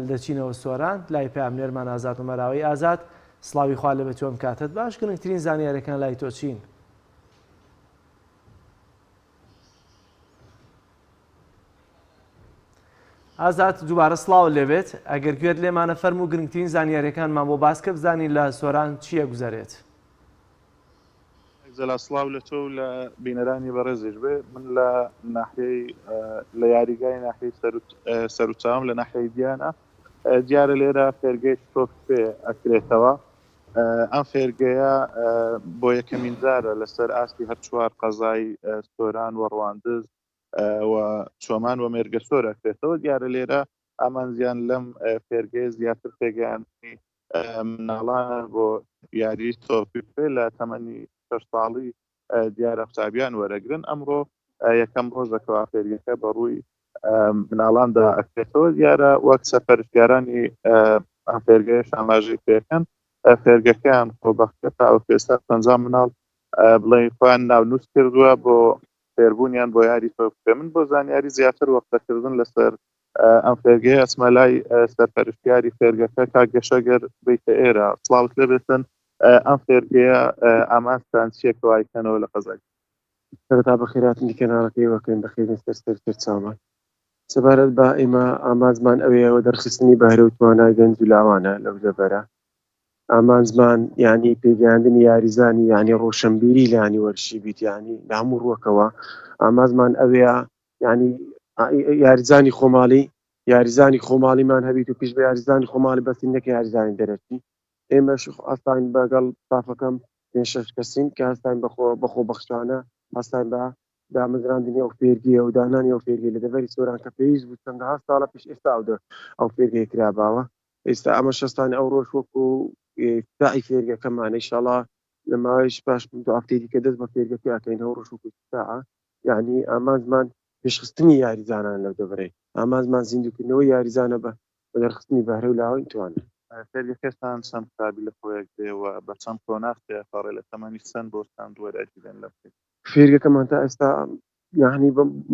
دەچینەوە سۆران لای پامنێرمان ئازاد ومەراوی ئازاد سڵاوی خوا لە بە تۆم کاتت باش گرنگترین زانیاریەکان لای تۆ چین؟ ئازاد دووبارە سڵاو لێبێت ئەگەر گوێت لێمانە فەرموو گرنگترین زانیاریەکانمان بۆ باس کە بزانین لە سۆران چییە گوزارێت؟ زەلا سڵاو لە تۆ و لە بینەرانی بەڕێزش بێ من لە ناحیەی لە یاریگای ناحیەی سەرچاوم لە ناحیەی دیانە دیارە لێرە فێرگەی تۆپێ ئەکرێتەوە ئەم فێرگەیە بۆ یەکەمین جارە لەسەر ئاستی هەر چوار قەزای سۆران و ڕواندز و چۆمان و مێرگە سۆر ئەکرێتەوە دیارە لێرە ئامانزیان لەم فێرگەیە زیاتر پێگەیاندنی مناڵانە بۆ یاری تۆپێ لە تەمەنی 6 ساڵی دیارە قوتابیان وەرەگرن ئەمڕۆ یەکەم ڕۆژەکەوا فێرگەکە بەڕووی مناڵاندا ئەکرێتەوە دیارە وەک سەرپەرشتیارانی ئەم فێرگەیەش ئاماژەی پێکەن فێرگەکەیان خۆبەختە تا ئەو پێستا 50 مناڵ بڵێن خۆیان ناونووس کردووە بۆ فێربوونیان بۆ یاری تۆپێ من بۆ زانیاری زیاتر وەختەکردن لەسەر ئەم فێرگەیە ئەچمەلای سەرپەرشتیاری فێرگەکە کاگەشەگەر بیتە ئێرە سڵاوت لێبێتن ئەم فێرگەیە ئامانجتان چیەکەوایکەنەوە لە قەزای سەرەتا بەخێراتنی کەناڵەکەی وەکەین بەخێرن سەر چاومان سەبارەت بە ئێمە ئامانجمان ئەوەیەوە دەرخستنی بەهرە و توانای گەنج و لاوانە لەو دەبەرە ئامانجمان ینی پێگەیاندنی یاریزانی ینی ڕۆشنبیری لانی وەرشی بیت ینی لە هەموو ڕووەکەوە ئامانجمان ئەوەیە ینی یاریزانی خۆماڵیمان هەبیت و پیش بە یاریزانی خۆماڵی بەسی نەکە یاریزانی دەرەکی ئێمەش ئاستاین بەگەڵ تافەکەم 5-6 کەسین کە هەستاین بەخۆ بەخشانە هەستاین بە دامەزراندنی ئەو فێرگیە و دانانی ئەو فێرگی لە دەڤەری سۆران کە پێویست بوو چەندەها ساڵە پیش ئێستا ئەو فێرگەی کراباوە ئێستا ئەمە شەستانی ئەو ڕۆژ وەکو تاعی فێرگەکەمانە ئینشاڵڵا لە ماوەیەش باش دو هەفتەی دیکە دەست بە فێرگەکە ئەکەین ئەو ڕۆژ وەکو ساعە یعنی ئامانجمان پێشخستنی یاریزانان لەو دەبرێ ئامانجمان زیندوکردنەوەی یاریزانە بە دەرخستنی بەهرە و لاوەی توانێت فێرگەکەتان چەند قابل لە خۆیەک دێەوە بە چەند کۆناستەیە پەڕێ لە تەمەنی چەند بۆ چەند وەرەگیرن لە فێرگەکەمان تا ئێستا یعنی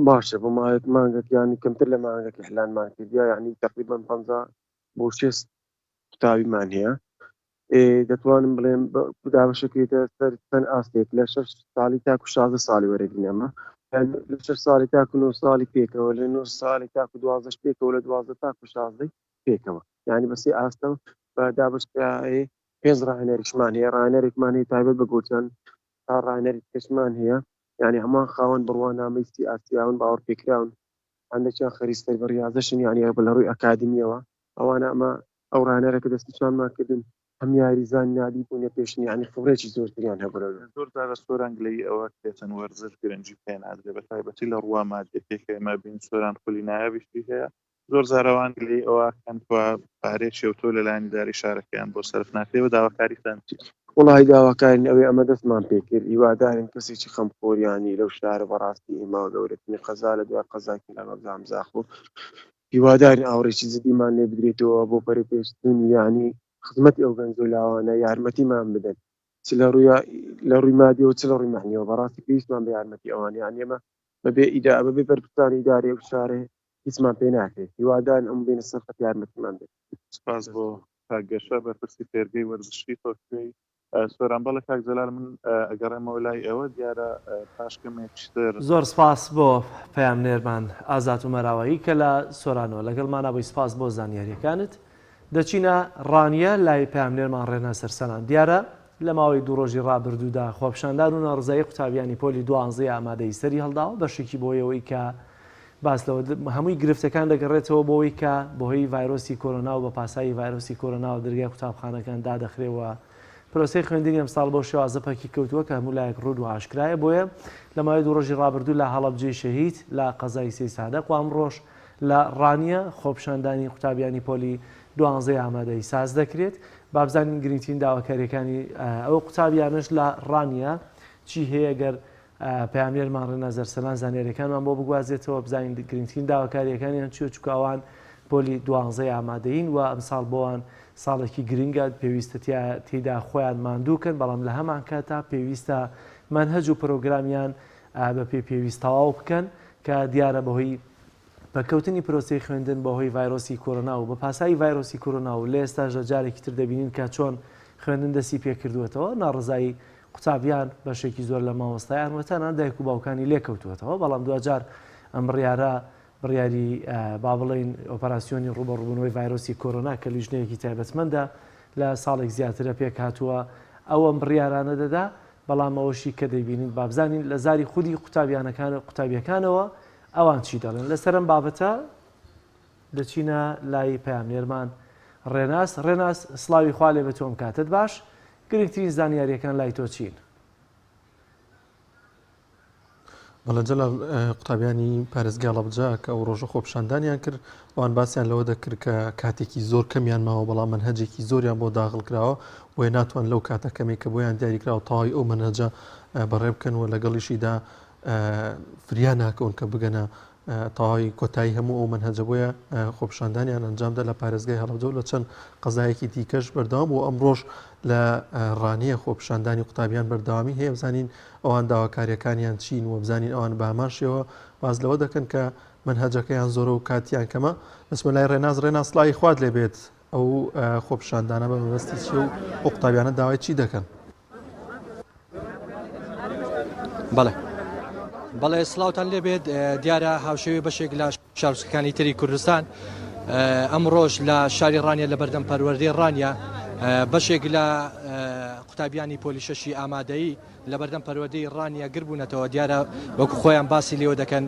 باشە بۆ مایەک مانگەک ینی کەمتر لە مانگەکە حلانمان کردیا یعنی تقریبا 50 بۆ 60 قوتابیمان هەیە دەتوانم بڵێم دابەشەکەیتە سەر چەند ئاستێک لە 6 ساڵی تاکو 16 ساڵی وەرەگرینەمە لە 6 ساڵی تاکو 9 ساڵی پێکەوە لە 9 ساڵی تاکو 12 پێکەوە لە 12 تاکو 16 پێکەوە یعنی بەسی ئاستە بە دابشکایی 5 ڕاهێنەریشمان هەیە ڕاهێنەرێکمان هەیە تایبەت بە گۆچان تا ڕاهێنەری کەشمان هەیە یعنی هەمان خاوەن بڕوانامەی ئاسیاون باوەڕ پێکراون هەندێکیان خەریستەر بە ریاضەشن یعنی لە ڕووی ئەکادمیەوە ئەوانە ئەمە ئەو ڕاهێنەرەکە دەستنیشانمان کردن هەم یاریزان نادی بوونە پێشنی ینی خبرێکی زۆرتریان هەبوو زۆر جارە سۆرانگلەی ئەوە کێتن وەرزش گرنگی پێ نادرێ بە تایبەتی لە ڕوا مادێکێکە ئێمە بین سۆران خولی نایەویشتی هەیە زۆر زارەوانگلی ئەوە کەنتوە پارێکی ئەوتۆ لە لانی داری شارەکەیان بۆ سەرف ناکرێەوە داواکاریتان چی وڵی داواکارین ئەوەی ئەمە دەستمان پێکرد هیوادارین کەسێکی خەمخۆریانی لەو شارە بەڕاستی ئێمە گەورەترین قەزا لە دوای قەزاکی لە مەبزامزاخۆ هیوادارین ئاوڕێکی زدیمان لێ بدرێتەوە بۆ پەرە پێشتنی ینی خزمەتی ئەو گەنج و لاوانە یارمەتیمان بدەن چ لە ڕووی مادیەوە چ لە ڕووی معنیەوە بەڕاستی پێویستمان بە یارمەتی ئەوان یان ئێمە بەبێ بەرپرسانی ئیدارە ئەو شارێ هیچمان پێ ناکرێت هیوادارین ئەم بینە سەرقەت یارمەتیمان بدەن سپاس بۆ کاگەشە بەرپرسی فێرگەی وەرزشی تۆکوێی سۆران بەڵە کاک جەلال من ئەگەڕێمەوە لای ئەوە دیارە پاشکەمێکتر زۆر سپاس بۆ پەیامنێرمان ئازاد ومەراوایی کە لە سۆرانەوە لەگەڵمانە بۆی سپاس بۆ زانیاریەکانت دەچینە ڕانیە لای پەیامنێرمان ڕێنە سەرسەنان دیارە لە ماوەی دوو ڕۆژی ڕابردوودا خۆپشاندان و نەڕزایی قوتابیانی پۆلی 12 ئامادەی سەری هەڵداوە بەشێکی بۆیەوەی کە باس لەوە هەمووی گرفتەکان دەگەڕێتەوە بۆەوەی کە بەهۆی ڤایرۆسی کۆرۆنا و بە پاسایی ڤایرۆسی کۆرۆنا و دەرگای قوتابخانەکان دادەخرێەوە پرۆسەی خوێندنی ئەمساڵ بۆ شێوازە پەکی کەوتووە کە هەموو لایەک ڕوود و ئاشکرایە بۆیە لە ماوەی دوو ڕۆژی ڕابردوو لە هەڵەبجەی شەهید لە قەزای سێ سادەق و ئەمڕۆژ لە ڕانیە خۆپشاندانی قوتابیانی پۆلی 12 ئامادەی ساز دەکرێت بابزانین گرنگترین داواکاریەکانی ئەو قوتابیانش لە ڕانیە چی هەیە گەر پەیامنێرمان ڕێنە زەرسەلان زانیاریەکانمان بۆ بگوازێتەوە بزانین گرنگترین داواکاریەکانیان چی و چووکاوان پۆلی 12 ئامادەین و ئەمساڵ بۆوان ساڵێکی گرنگە پێویستە تێدا خۆیان ماندووکەن بەڵام لە هەمان کاتا پێویستە مەنهەج و پرۆگرامیان بە پێویست تەواو بکەن کە دیارە بەهۆی بەکەوتنی پرۆسی خوێندن بەهۆی ڤایرۆسی کۆرۆنا و بە پاسایی ڤایرۆسی کۆرۆنا و لە ئێستاژە جارێکی تر دەبینین کە چۆن خوێندن دەستی پێکردوێتەوە ناڕزایی قوتابیان بەشێکی زۆر لە مامۆستایان وەتەنان دایک و باوکانی لێکەوتوێتەوە بەڵام دوجار ئەم بڕیاری با بڵێن ئۆپەراسیۆنی ڕوبەڕووبوونەوەی ڤایرۆسی کۆرۆنا کە لیژنەیەکی تایبەتمەندە لە ساڵێک زیاترە پێک هاتووە ئەوەم بڕیارانە دەدا بەڵام ئەوەشی کە دەیبینین بابزانین لە زاری خودی قوتابیەکانەوە ئەوان چی دەڵێن لەسەرم بابەتە دەچینە لای پەیامنێرمان ڕێناس سڵاوی خوا لێ بە تۆم کاتت باش گرنگترین زانیاریەکان لای تۆ چین؟ بەڵێ جەلال قوتابیانی پارێزگای هەڵەبجە کە ئەو ڕۆژە خۆپیشاندانیان کرد ئەوان باسییان لەوە دەکرد کە کاتێکی زۆر کەمیان ماوە بەڵام منهەجێکی زۆریان بۆ داخڵ کراوە بۆیە ناتوان لەو کاتە کەمێک کە بۆیان دیاریکراوە تاوای ئەو منهەجە بەڕێ بکەن و لەگەڵیشیدا فریان ناکەون کە بگەنە تاوای کۆتایی هەموو ئەو منهەجە بۆیە خۆپیشاندانیان ئەنجامدا لە پارێزگای هەڵەبجە و لە چەند قەزایەکی دیکەش بەردەوام و ئەمڕۆژ لە ڕانیە خۆپیشاندانی قوتابیان بەردەوامی هەیە بزانین ئەوان داواکاریەکانیان چین و بزانین ئەوان بە هەمان شێوە واز لەوە دەکەن کە منهەجەکەیان زۆرە و کاتیان کەمە بەسمە لای ڕێناس سڵاوی خوارد لێ بێت ئەو خۆپیشاندانە بە مەبەستی چی و قوتابیانە داوای چی دەکەن؟ بەڵێ سڵاوتان لێبێت دیارە هاوشێوی بەشێک لە شارچەکانی تری کوردستان ئەم ڕۆژ لە شاری ڕانیە لە بەردەم پەروەردەی ڕانیە بەشێک لە قوتابیانی پۆلیشەشی ئامادەیی لە بەردەم پەروەردەی ڕانیە گربوونەتەوە دیارە وەکو خۆیان باسی لێوە دەکەن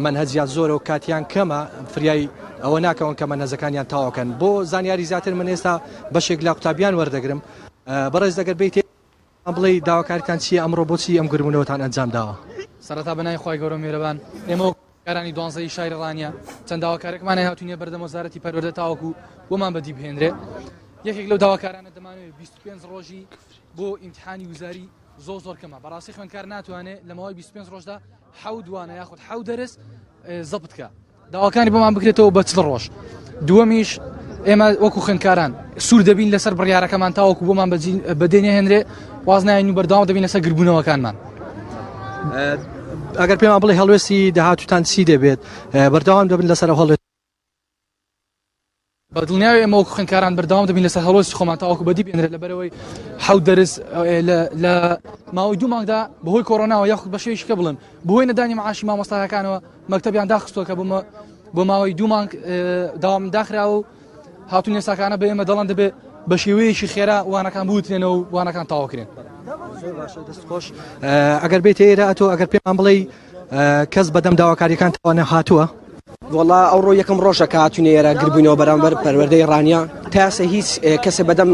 منهەجیان زۆرە و کاتیان کەمە فریای ئەوە ناکەون کە منهەجەکانیان تاواکەن بۆ زانیاری زیاتر من ئێستا بەشێک لە قوتابیان وەردەگرم بەڕێز دەگەر بیت بڵێ داواکاریتان چیە ئەمڕۆ بۆچی ئەم گربوونەوەتان ئەنجام داوە سەرەتا بەنای خۆی گەورە میێرەبان ئێمە کارانی دوانزەی شاری ڕانیە چەند داواکارێکمانە هاتوونیە بەردەم وەزارەتی پەروەردە تاوەکو بۆمان بەدی بهێنرێ یەکێک لەو داواکارانە دەمانوێت 25 ڕۆژی بۆ ئیمتحانی وزاری زۆر کەمە بەڕاستی خوێندکار ناتوانێت لە ماوەی 25 ڕۆژدا حەوت دوانە یاخود حەوت دەرس زەبط بکە داواکانی بۆمان بکرێتەوە بە 40 ڕۆژ دووەمیش ئێمە وەکو خوێندکاران سوور دەبین لەسەر بڕیارەکەمان تاوەکو بۆمان بەدێنێهێنرێ وازنایین و بەردەوام دەبین لەسەر گربوونەوەکانمان ئەگەر پێمان بڵێ هەڵوێستی داهاتوتان چی دەبێت بەردەوام دەبن لەسەر هەڵوێست بەدڵنیاوی ئێمە وەکو خوێندکاران بەردەوام دەبین لەسەر هەڵوێستی خۆمان تاوەکو بەدی بێنرێت لەبەرەوەی حەوت دەرس لە ماوەی 2 مانگدا بەهۆی کۆڕۆناوە یاخود بە شێوەیەکی کە بڵێم بەهۆی نەدانی معاشی مامۆستاکانەوە مەکتەبیان داخستووە کە بۆ ماوەی 2 مانگ داوام داخراوە و هاتوون ێساکانە بە ئێمە دەڵێن دەبێت بە شێوەیەکی خێرا وانەکان بوترێنەوە و وانەکان تاواکرێن دەستخۆش ئەگەر بێت ئێرە ئەتۆ ئەگەر پێمان بڵێ کەس بەدەم داواکاریەکان تاوانە هاتووە وڵا ئەوڕۆ یەکەم ڕۆژە کە هاتوونێرە گربوونەوە بەرامبەر پەروەردەی ڕانیە تاسە هیچ کەسێ بەدەم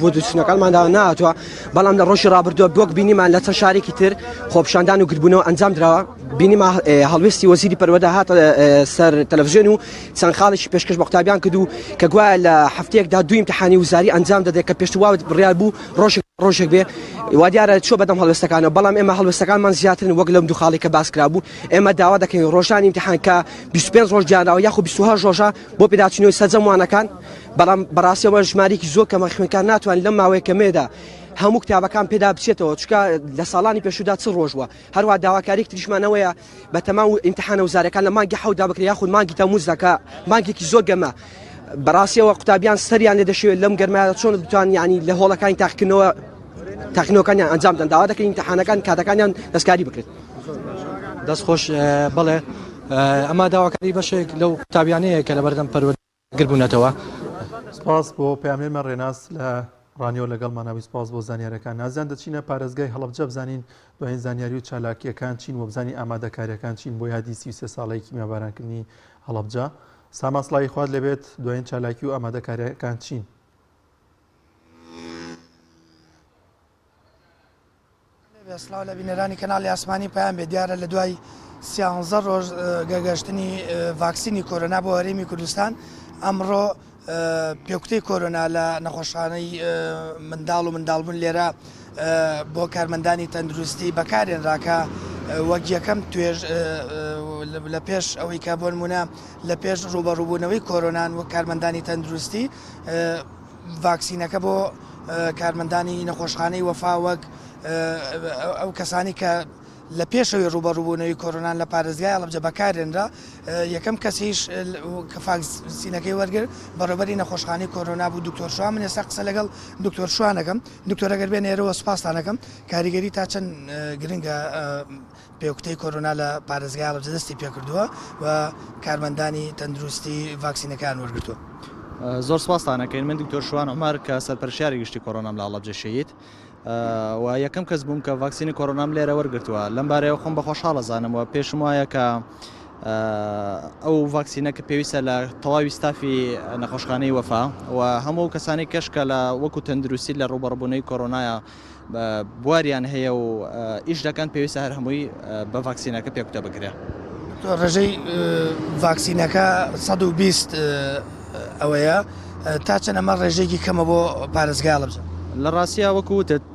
بۆ دوچنەکانماندا نهاتووە بەڵام لە ڕۆژی ڕابردووە بۆک بینیمان لە چەند شارێکی تر خۆپیشاندان و گربوونەوە ئەنجام درراوە بینیمە هەڵوێستی وەزیری پەروەردە هاتە سەر تەلەڤیزیۆن و چەند خاڵێکی پێشکەش بە قوتابیان کرد و کە گوایە لە هەفتەیەکدا 2 ئیمتحانی وزاری ئەنجام دەدێت کە پێشتر وا بڕیار بوو ڕۆژێک بێ وا دیارە چۆ بەدەم هەڵوێستەکانەوە بەڵام ئێمە هەڵوێستەکانمان زیاترن وەک لەم دوو خاڵی کە باس کرابوو ئێمە داوا دەکەین ڕۆژانی ئیمتحان کە 25 ڕۆژ گیانراوە یاخود 28 ڕۆژە بۆ پێداچینەوەی سەرجەموانەکان بەڵام بەڕاستیەوە ژمارەیەکی زۆر کەمە خوێندکار ناتوانین لەم ماوەیە کەمێدا هەموو کتابەکان پێدا بچێتەوە چکە لە ساڵانی پێشودا 40 ڕۆژوە هەروە داواکاریەک تریشمانەوەیە بە تەمام ئیمتحانە وزارەکان لە مانگی حەوتدا بکرێت یاخود مانگی تەمووزەکە مانگێکی زۆر گەمە بەڕاستیەوە قوتابیان سەریان لێ دەشێت لەم گەرمایە چۆن بتوان ینی لە هۆڵەکانی تاقینەوەکانیان ئەنجام دەن داوا دەکەین ئیمتحانەکان کاتەکانیان دەستکاری بکرێت دەستخۆش بڵێ ئەمە داواکاری بەشێک لەو قوتابیانەیە کە لە بەردەم پەروەردەگر بوونەتەوە سپاس بۆ پەیامنێرمان ڕێناس لە ڕانیۆ لەگەڵمانەوەی سپاس بۆ زانیاریەکان نازیان دەچینە پارێزگای هەڵەبجە بزانین دوایین زانیاری و چالاکیەکان چین و بزانی ئامادەکاریەکان چین بۆ یادی 33 ساڵەیەکی میێبارانکردنی هەڵەبجە سامان سڵاوی خوارد لەبێت دوایین چالاکی و ئامادەکاریەکان چین سلااو لە بینەرانی کەناڵی ئاسمانی پایان بێ دیارە لە دوای 13 ڕۆژ گەگەشتنی ڤاکسینی کۆرۆنا بۆ هەرێمی کوردستان ئەمڕۆ پێکوتەی کۆرۆنا لە نەخۆشخانەی منداڵ و منداڵبوون لێرە بۆ کارمەندانی تەندروستی بەکارێنراکە وەک یەکەم توێژ لە پێش ئەوەی کە بۆ نمونە لە پێش ڕوبەڕووبوونەوەی کۆرۆنان و کارمەندانی تەندروستی ڤاکسینەکە بۆ کارمەندانی نەخۆشخانەی وەفا وەک ئەو کەسانی کە لە پێشەوەی ڕوبەڕووبوونەوەی کۆرۆنان لە پارێزگای هەڵەبجە بەکارێنرا یەکەم کەسیش کە ڤاکسینەکەی وەرگر بەڕێوەبەری نەخۆشخانەی کۆرۆنا بوو دکتۆر شوان. من ئێستا قسە لەگەڵ دکتۆر شوانەکەم. دکتۆر ئەگەر بێن ئێرەوە سوپاسانەکەم کاریگەری تا چەند گرنگە پێکوتەی کۆرۆنا لە پارێزگای هەڵەبجە دەستی پێکردووە و کارمەندانی تەندروستی ڤاکسینەکان وەرگرتووە. زۆر سپاسانەکەین. من دکتۆر شوان عومەر کە سەرپەرشیاری گشتی کۆرۆنام لە هەڵەبجە شەید و یەکەم کەس بووم کە ڤاکسینی کۆرۆنام لێرە وەرگرتووە. لەم بارەیەوە خۆم بە خۆشحاڵە زانمەوە. پێشم وایە کە ئەو ڤاکسینە کە پێویستە لە تەواوی ستافی نەخۆشخانەی وەفا و هەموو کەسانی کەشکە لە وەکو تەندروستی لە ڕوبەڕبوونەوەی کۆرۆنایە بواریان هەیە و ئیش دەکەن پێویستە هەر هەمووی بە ڤاکسینەکە پێکوتە بکرێ. ڕێژەی ڤاکسینەکە 120 ئەوەیە تا چەند ئەمە ڕێژێکی کەمە بۆ پارێزگای هەڵەبجە. لە ڕاستیە وەکوتت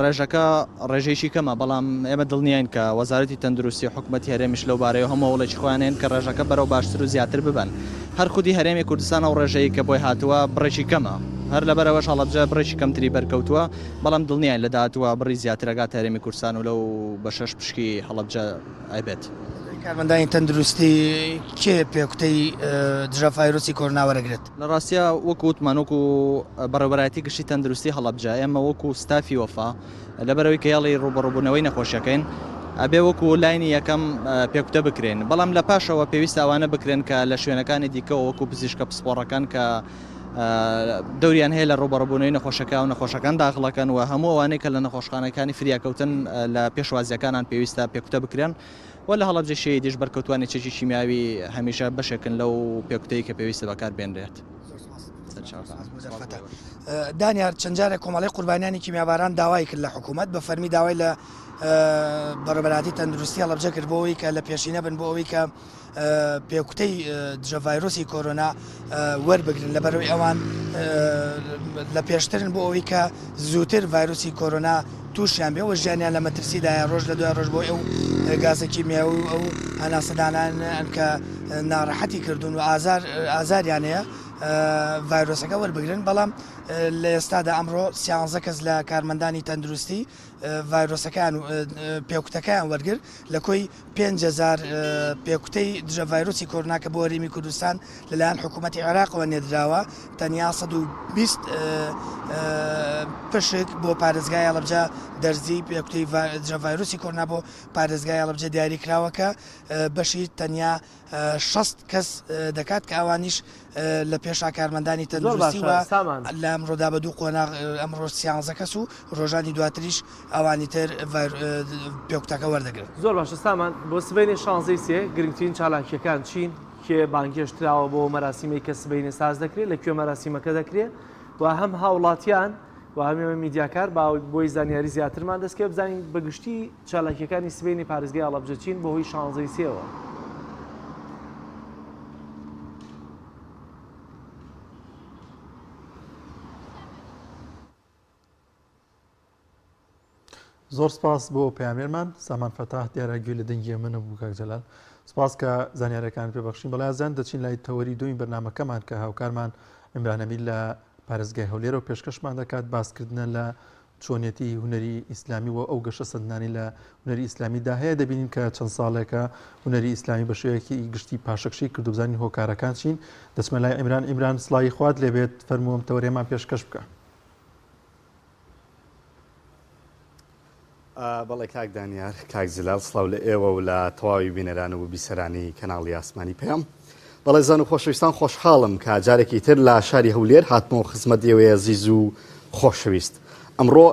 ڕێژەکە ڕێژێکی کەمە بەڵام ئێمە دڵنیاین کە وەزارەتی تەندروستی حکوومەتی هەرێمیش لەو بارەیە هەموو وڵێکی خۆیانێن کە ڕێژەکە بەرەو باشتر و زیاتر ببن. هەر خودی هەرێمی کوردستان ئەو ڕێژەیە کە بۆی هاتووە بڕێکی کەمە. هەر لەبەرەوەش هەڵەبجە بڕێکی کەمتری بەرکەوتووە بەڵام دڵنیان لە داهاتووە بڕی زیاترەگات هەرێمی کوردستان و لەو بە 6 پشکی هەڵەبجە ئایبێت. کارمەندانی تەندروستی کێ پێکوتەی دژە ڤایرۆسی کۆرۆنا وەرەگرێت؟ لە ڕاستیە وەکووتمان وەکو بەڕێوەبەرایەتی گشتی تەندروستی هەڵەبجە ئێمە وەکو ستافی وەفا لەبەرەوەی کە یاڵی ڕوبەڕووبوونەوەی نەخۆشیەکەین ئەبێ وەکو لاینی یەکەم پێکوتە بکرێن بەڵام لە پاشەوە پێویستە ئەوانە بکرێن کە لە شوێنەکانی دیکەەوە وەکو پزیشکە پسپۆڕەکان کە دەوریان هەیە لە ڕوبەڕووبوونەوەی نەخۆشەکە و نەخۆشەکان داخڵەکەن و هەموو ئەوانەی کە لە نەخۆشخانەکانی فریاکەوتن لە پێشوازیەکانان پێویستە پێکوتە بکرێن و لە هەڵەبجە شەیدیش بەرکەوتوانی چەکی شیمیاوی هەمیشە بەشێکن لەو پێکوتەی کە پێویستە بەکار بێنرێت. دانیار چەند جارێک کۆمەڵی قوربانیانی کیمیاباران داوای کرد لە حکوومەت بە فەرمی داوای لە بەڕێوەبەراتی تەندروستی هەڵەبجە کرد بۆ ئەوەی کە لە پێشینە بن بۆ ئەوەی کە پێکوتەی دژە ڤایرۆسی کۆرۆنا وەربگرن لەبەرەوەی ئەوان لە پێشترن بۆ ئەوەی کە زووتر ڤایرۆسی کۆرۆنا تووشیان بێ و ژیانیان لە مەترسیدایە ڕۆژ لە دوای ڕۆژ بۆ ئەو گازە کیمیاوی و ئەو هەناسەدانان کە ناڕەحەتی کردوون و ئازاریان هەیە ڤایرۆسەکە وەربگرن بەڵام لە ئێستادا ئەمڕۆ 13 کەس لە کارمەندانی تەندروستی ڤایرۆسەکان و پێکوتەکەیان وەرگر لە کۆی 5,000 پێکوتەی دژە ڤایرۆسی کۆرۆنا کە بۆ هەرێمی کوردستان لەلایەن حکوومەتی عێراقەوە نێردراوە تەنیا 120 پشک بۆ پارێزگای هەڵەبجە دەرزی پێکوتەی دژە ڤایرۆسی کۆرۆنا بۆ پارێزگای هەڵەبجە دیاری کراوەکە بەشی تەنیا 60 کەس دەکات کە ئەوانیش لە پێشا کارمەندانی تەندروستی وە لە ئەمڕۆدا بە دوو قۆناغ ئەمڕۆ 13 کەس و ڕۆژانی دواتریش ئەوانی تر پێکوتەکە وەردەگرن. زۆر باشە سامان بۆ سبەینی 16 سێ گرنگترین چالاکیەکان چین کێ بانگێشتراوە بۆ مەراسیمەی کە سبەینی ساز دەکرێت لەکوێ مەراسیمەکە دەکرێت و هەم هاوڵاتیان و هەمێمە میدیاکار بۆی زانیاری زیاترمان دەستکە بزانین بەگشتی چالاکیەکانی سبەینی پارێزگای هەڵەبجە چین بەهۆی 16 سێەوە. زۆر سپاس بۆ پەیامێرمان سامان فەتاح دیارە گوێ لە دەنگی منە بوو کاک جەلال سپاس کە زانیارەکان پێبەخشین بەڵایزان دەچین لای تەوەری دومی بەرنامەکەمان کە هاوکارمان ئیمران ئەمین لە پارێزگای هەولێرە و پێشکەشمان دەکات باسکردنە لە چۆنیەتی هونەری ئیسلامی و ئەو گەشە سەردانی لە هونەری ئیسلامیدا هەیە دەبینین کە چەند ساڵێکە هونەری ئیسلامی بە شێوەیەکی گشتی پاشەکشی کرد و بزانین هۆکارەکان چین دەچمە لای ئیمران سڵای خوات لێبێت فەرمووەم تەوەریەمان پێشکەش بکە. بەڵێ کاک دانیار کاک زلال سڵاو لە ئێوە و لە تەواوی بینەران و بیسەرانی کەناڵی ئاسمانی پێم بەڵێ زان و خۆشەویستان خۆشحاڵم کە جارێکی تر لە شاری هەولێر هاتمەوە خزمەت ئێوەیە زیز و خۆشەویست ئەمڕۆ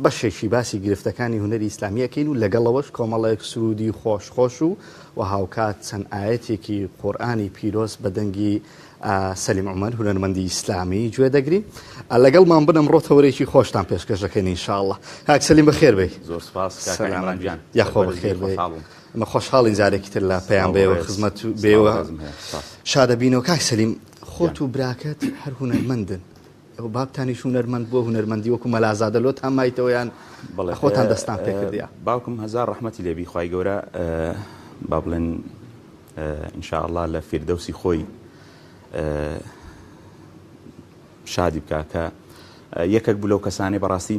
بەشێکی باسی گرفتەکانی هونەری ئیسلامیەکەین و لەگەڵەوەش کۆمەڵێک سرودی خۆش و هاوکات چەند ئاەتێکی قورئانی پیرۆز بە دەنگی سەلیم عومەر هونەرمەندی ئیسلامی گوێ دەگری لەگەڵمان بن ئەمڕۆ تەورێکی خۆشتان پێشکەشەکەین ئینشاءڵڵا. کاک سەلیم بەخێر بێ. زۆر سپاس کاکەیان یاخۆ بەخێر بێ. ئەمە خۆشحاڵین جارێکی تر لە پێیان بێەوە خزمەت بێوە شادەبینەوە. کاک سەلیم خۆت و براکەت هەر هونەرمەندن ئەو بابتانیش هونەرمەند بۆ هونەرمەندی وەکو مەلازادە لۆت هەم مایتەوەیان خۆتان دەستان پێ کردیا. باوکم هەزار ڕەحمەتی لێبی خوای گەورە با بڵێن ئینشاءڵڵا لە فیردەوسی خۆی شادی بکە کە یەکێک بوو لەو کەسانەی بەڕاستی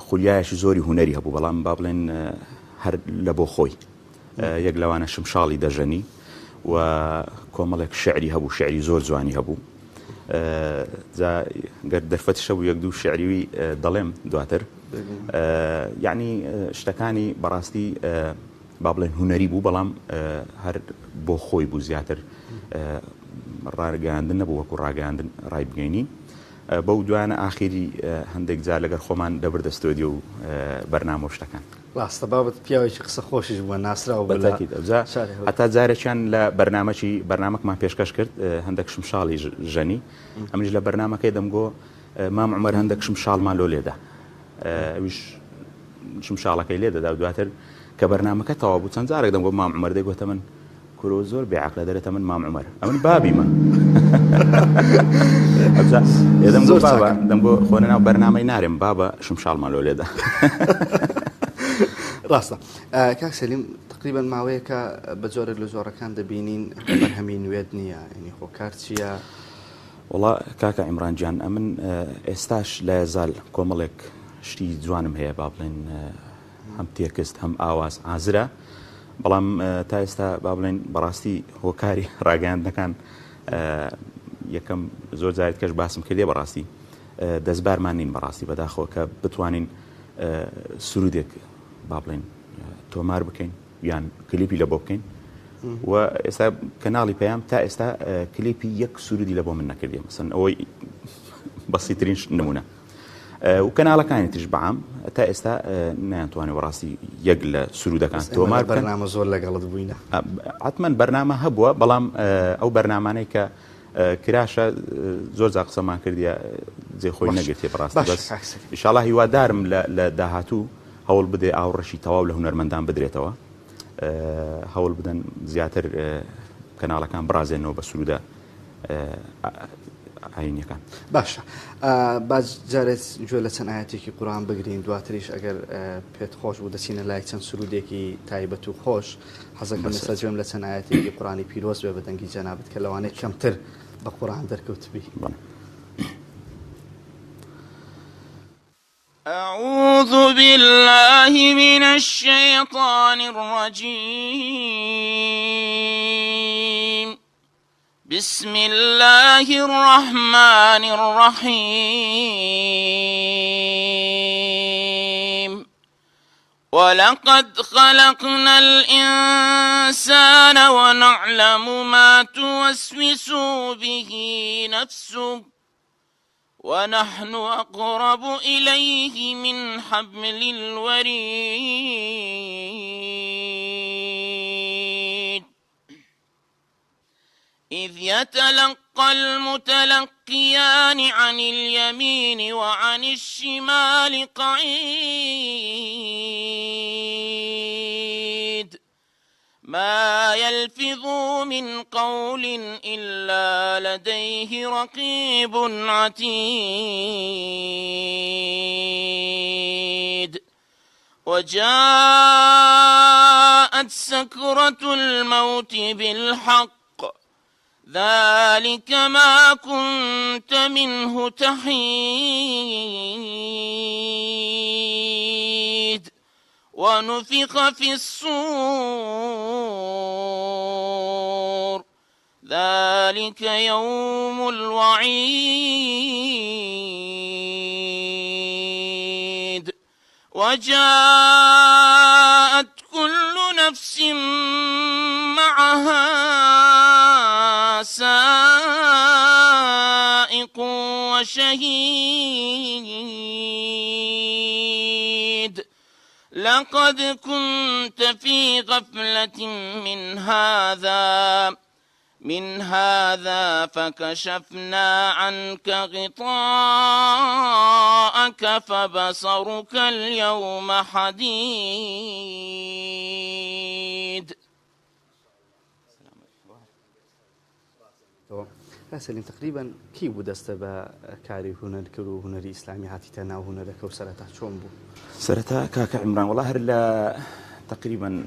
خولیایەکی زۆری هونەری هەبوو بەڵام با بڵێن هەر لە بۆ خۆی یەک لەوانە شمشاڵی دەژەنی و کۆمەڵێک شعری هەبوو شعری زۆر جوانی هەبوو گەر دەرفەتشە بوو یەک دوو شعریوی دەڵێم دواتر یعنی شتەکانی بەڕاستی با بڵێن هوەری بوو بەڵام هەر بۆ خۆی بوو زیاتر ڕاگەاندن نەبوو وەکو ڕاگەاندن ڕای بگەینی بەو دوانە ئاخیری هەندێک جار لەگەر خۆمان دەبردە ستۆدیۆ و بەرنامە شتەکان ڕاستە بابەت پیاوێکی قسە خۆشیش بووە ناسراوە هەتا جارێکیان لە بەرنامەکمان پێشکەش کرد هەندێک شمشاڵی ژەنی ئەمنیش لە بەرنامەکەی دەمگۆ مام عومەر هەندێک شمشاڵمان لۆ لێدا ئەویش شمشاڵەکەی لێ دەدا دواتر کە بەرنامەکە تەواو بوو چەند جارێک دەمگۆ مام عومەر دەیگوتە من کورۆ زۆر بێعەقلە دەرێتە من مام عومەر ئەمن بابیمە دەمگۆ خۆنە ناو بەرنامەی نارێم بابە شمشاڵمان لۆ لێدا ڕاستە کاک سەلیم تقریبا ماوەیەکە بە جۆرێک لە زۆرەکان دەبینین بەرهەمی نوێت نییە ینی خۆکار چییە؟ وڵا کاکە عیمران گیان ئەمن ئێستاش لە زال کۆمەڵێک شتی جوانم هەیە با بڵێن هەم تێکست هەم ئاواز ئازرە بەڵام تا ئێستا با بڵێن بەڕاستی هۆکاری ڕاگەاندنەکان یەکەم زۆر جارێت کەش باسم کردێ بەڕاستی دەستبارمان نین بەڕاستی بەداخەوە کە بتوانین سرودێک با بڵێن تۆمار بکەین یان کلیپی لە بۆ بکەین و ئێستا کەناڵی پەیام تا ئێستا کلیپی یەک سرودی لە بۆ من نەکردێ مەسەن ئەوەی بەسیترین نمونە و کەناڵەکانی تش بەعام تا ئێستا نایانتوانێت بەڕاستی یەک لە سرودەکان تۆمار بەرنامە زۆر لەگەڵت بووینە حتمەن بەرنامە هەبووە بەڵام ئەو بەرنامانەی کە کراشە زۆر جا قسەمان کردیە جێخۆی نەگرتێ بەڕاستی بەس ئینشاڵڵا هیوادارم لە داهاتوو هەوڵ بدێ ئاوڕەشی تەواو لە هونەرمەندان بدرێتەوە هەوڵ بدەن زیاتر کەناڵەکان بڕازێنەوە بە سرودە ئاینیەکان باشە باز جارێت گوێ لە چەند ئاەتێکی قورآن بگرین دواتریش ئەگەر پێت خۆش بوو دەچینە لای چەند سرودێکی تایبەت و خۆش حەزەکەم لەسەر گوێم لە چەند ئاەتێکی قورآنی پیرۆز بێ بە دەنگی جەنابەت کە لەوانەیە کەمتر بە قورآن دەرکەوتبی أعوذ بالله من الشيطان الرجيم بسم الله الرحمن الرحيم ولقد خلقنا الإنسان ونعلم ما توسوس به نفسه ونحن أقرب إليه من حبل الوريد إذ يتلقى المتلقيان عن اليمين وعن الشمال قعيد ما يلفظ من قول إلا لديه رقيب عتيد وجاءت سكرة الموت بالحق ذلك ما كنت منه تحيد ونفخ في الصور ذلك يوم الوعيد وجاءت كل نفس معها سائق وشهيد لقد كنت في غفلة من هذا فكشفنا عنك غطاءك فبصرك اليوم حديد سەلیم تقریبا کی بوو دەستە بە کاری هونەرکرد و هونەری ئیسلامی هاتیتە ناو هونەرەکە و سەرەتا چۆن بوو؟ سەرەتا کاکە عیمران وەڵا هەر لە تقریبا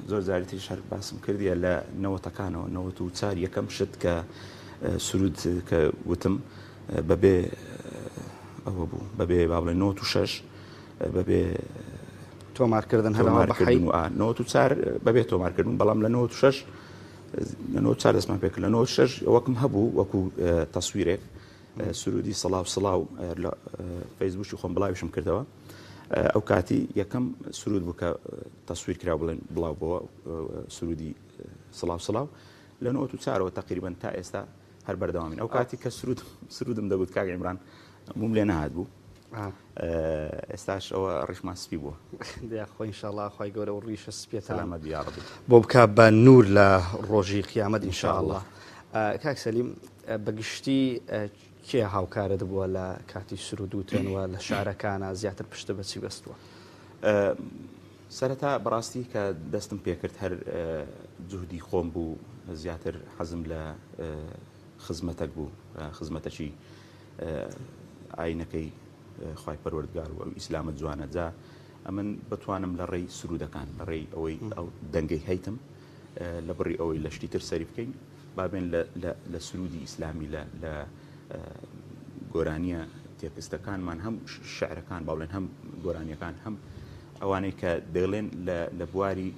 زۆر جاریتیش هەر باسم کردیە لە نەوەتەکانەوە 94 یەکەم شت کە سرود کە وتم بەبێ ئەوە بوو بەبێ با بڵێن 96 بەبێ تۆمارکردن هەرەوە بەحی 94 بەبێت تۆمارکردن بەڵام لە 96 لە 94 دەستمان پێکرد لە 96 وەکم هەبوو وەکو تەسویرێک سرودی سڵاو لە فەیسبوکی خۆم بڵاویشم کردەوە ئەو کاتی یەکەم سرود بوو کە تەسویر کرا بڵێن بڵاو بۆەوە سرودی سڵاو لە 94ەوە تقریبان تا ئێستا هەر بەردەوامین ئەو کاتی کە سرودم دەبوت کاک عیمران موم لێ نەهات بوو ئێستاش ئەوە ڕیشمان سپی بووە خۆی ئینشاءالله خی گەورە و ڕیشە سپێت سەلامەت یا ڕەبی بۆ بکە بە نور لە ڕۆژی قیامەت ئینشاءالله کاک سەلیم بەگشتی کێ هاوکارت بووە لە کاتی سرود و تێنوە لە شارەکانە زیاتر پشتە بەچی بەستووە سەرەتا بەڕاستی کە دەستم پێکرد هەر جوهدی خۆم بوو زیاتر حەزم لە خزمەتەک بوو خزمەتەکی ئاینەکەی خی پەروەردگار و ئەو ئیسلامە جوانە جا ئەمن بتوانم لە ڕێی سرودەکان لە ڕێی ئەوەی ئەو دەنگەی هەیتم لە بڕی ئەوەی لە شتی تر سەری بکەین بابێن لە سرودی ئیسلامی لە گۆرانیە تێکستەکانمان هەم شعرەکان باڵێن هەم گۆرانیەکان هەم ئەوانەی کە دەڵێن لە بواری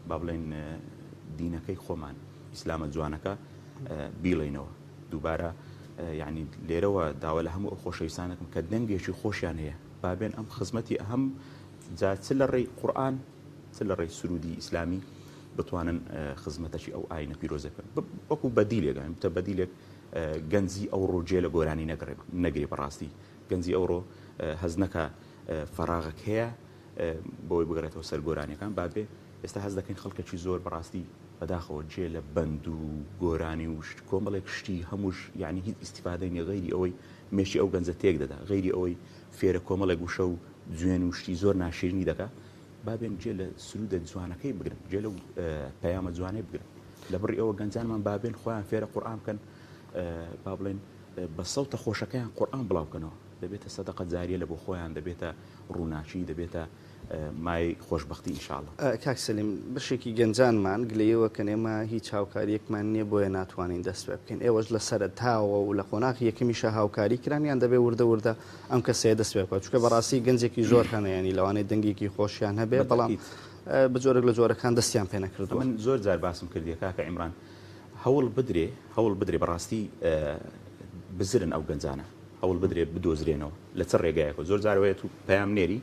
با بڵێن دینەکەی خۆمان ئیسلامە جوانەکە بیڵێنەوە دووبارە یعنی لێرەوە داوا لە هەموو ئەو خۆشەویستانەکەم کە دەنگێکی خۆشیان هەیە بابێن ئەم خزمەتی ئەهم جا چ لە ڕێی قورئان چ لە ڕێی سرودی ئیسلامی بتوانن خزمەتەشی ئەو ئاینە پیرۆزەکەن وەکو بەدیلێکگەن بتە بەدیلێک گەنجی ئەو ڕۆژێ لە گۆرانی نەگرێ بەڕاستی گەنجی ئەوڕۆ هەزنەکە فەراغک هەیە بۆی بگرێتەوە سەر گۆرانیەکان بابێ ئێستا هەز دەکەین خەڵکێکی زۆر بەڕاستی بەداخەوە جێ لە بەند و گۆرانی و کۆمەڵێک شتی هەمووش یعنی هیچ ئیسیفادەی غیری ئەوەی مێشی ئەو گەنجە تێک دەدا غیری ئەوەی فێرە کۆمەڵێک وشە و جوێن و شتی زۆر ناشیرنی دەکات بابێن جێ لە سرودە جوانەکەی بگرن جێ لەو پەیامە جوانەی بگرن لە بڕی ئەوە گەنجانمان بابێن خۆیان فێرە قورئان بکەن با بڵێن بە سەوتە خۆشەکەیان قورئان بڵاو بکەنەوە دەبێتە سەدەقە جاریە لە بۆ خۆیان دەبێتە ڕووناچی دەبێتە مای خۆشببختی ئینشاءالله کاک سەلیم بەشێکی گەنجانمان گلەیەوە کە ئێمە هیچ هاوکاریەکمان نییە بۆیە ناتوانین دەست پێ بکەین ئێوەش لە سەرەتاوە و لە قۆناغی یەکەمیشە هاوکاری کرانیان دەبێ وردە ئەم کەسەیە دەست پێ بکات چونکە بەڕاستی گەنجێکی زۆر هەنەیانی لەوانەیە دەنگێکی خۆشیان هەبێ بەڵام بجۆرێک لە جۆرەکان دەستیان پێ نەکردووە من زۆر جار باسم کردی کاکە عیمران هەوڵ بدرێ بەڕاستی بزرن ئەو گەنجانە هەوڵ بدرێ بدۆزرێنەوە لە چ ڕێگایەکە زۆر جارەوەیە تو پەیام نێری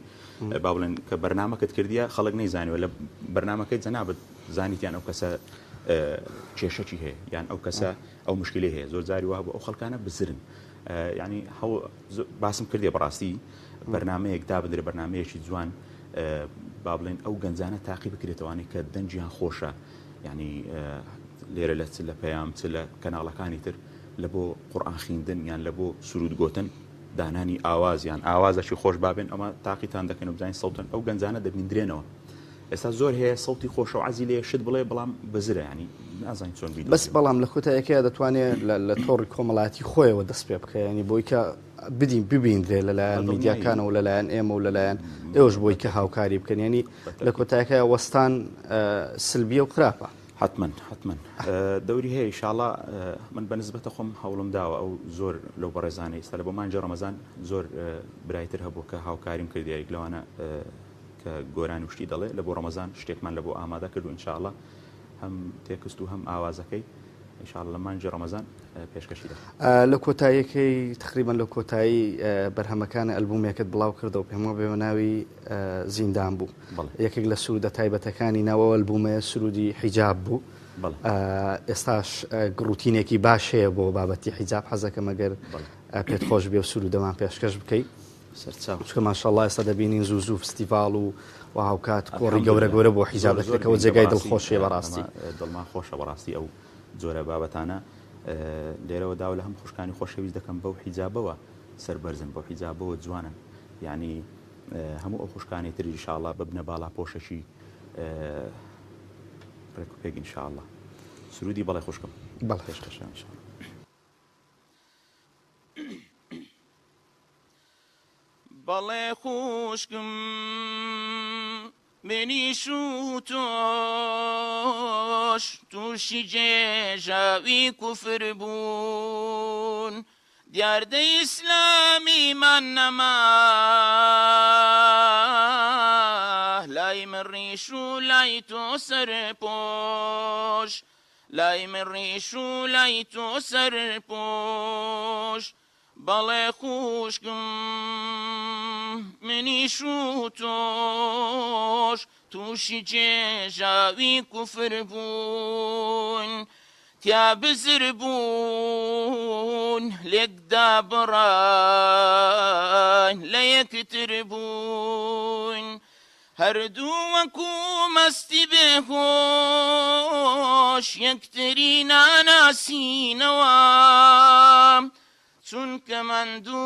با بڵێن کە بەرنامەکەت کردیە خەڵک نەیزانیوە لە بەرنامەکەی جەنابەت زانیتیان ئەو کەسە کێشەی هەیە یان ئەو کەسە ئەو مشکلی هەیە زۆر جاری وابوو ئەو خەڵکانە بزرن ینی باسم کردێ بەڕاستی بەرنمەیەک دابدرێ بەرنمەیەکی جوان با بڵێن ئەو گەنجانە تاقی بکرێتەوەی کە دەنجیان خۆشە ینی لێرە لە پەیام چ لە کەناڵەکانی تر لە بۆ قورئان خوێندن یان لە بۆ سرود گۆتن دانانی ئاوازیان ئاوازەشی خۆش بابێن ئەمە تاقیتان دەکەن و بزانین سەوتن ئەو گەنجانە دەبیندرێنەوە ئێستا زۆر هەیە سەوتی خۆشە و عەزی لێ شت بڵێ بەڵام بەزرە ینی نازانین چۆن بیت بەس بەڵام لە کۆتاییەکەیە دەتوانێت لە تۆڕی کۆمەڵاتی خۆیەوە دەست پێ بکە ینی بۆی کە بدین ببیندرێ لەلایەن میدیاکانە و لەلایەن ئێمە و لەلایەن ئێوەش بۆی کە هاوکاری بکەن ینی لە کۆتاییەکەیە وەستان سلبیە و خراپە حتما دەوری هەیە ئینشاءالله من بەنسبەتە خۆم هەوڵم داوە ئەو زۆر لەو بەڕێزانەی ئێستا لە بۆ مانجە ڕەمەزان زۆر برایتر هەبوو کە هاوکاریم کردیایک لەوانە کە گۆرانی وشتی دەڵێ لە بۆ ڕەمەزان شتێکمان لە بۆ ئامادە کرد و ئینشاءالله هەم تێکست و هەم ئاوازەکەی ئینشاءالله لە مانجە ڕەمەزان پێشکەشی لە کۆتاییەکەی تقریبان لە کۆتایی بەرهەمەکانی ئەلبومێکت بڵاو کردەوە پێمەوە بێ ناوی زیندان بوو یەکێک لە سرودە تایبەتەکانی ناوە ئەلبومەیە سرودی حیجاب بوو ئێستاش گڕوتینێکی باش هەیە بۆ بابەتی حیجاب حەزەکەم ئەگەر پێت خۆش بێ و سرودەمان پێشکەش بکەیت چکە ماشاءالله ئێستا دەبینین زوو فستیڤال و هاوکات کۆڕی گەورە بۆ حیجابەکەەوە جێگای دڵخۆشیە بەڕاستی دڵمان خۆشە بەڕاستی ئەو جۆرە بابەتانە لێرەوە داوا لە هەم خوشکانی خۆشەویست دەکەم بەو حیجابەوە سەربەرزن بەو حیجابەوە جوانن یعنی هەموو ئەو خوشکانی تری ئینشاءالله ببنە باڵا پۆشەشی ڕێک ئینشاءالله سرودی بەڵێ خوشکم پێشکەشە ئینشاءالله بەڵێ خوشکم منیش و تۆش تووشی جێژاوی کوفر بوون دیاردەی ئیسلامیمان نەما لە لای من ڕیش و لای تۆ سەرپۆش لای من ڕیش و لای تۆ سەرپۆش بەڵێ خوشکم منیش و تۆش تووشی جێژاوی کوفر بوون تیا بزر بوون لێکدا بڕان لە یەکتر بوون هەردوو وەکو مەستی بێهۆش یەکتری ناناسینەوە چونکە مەندوون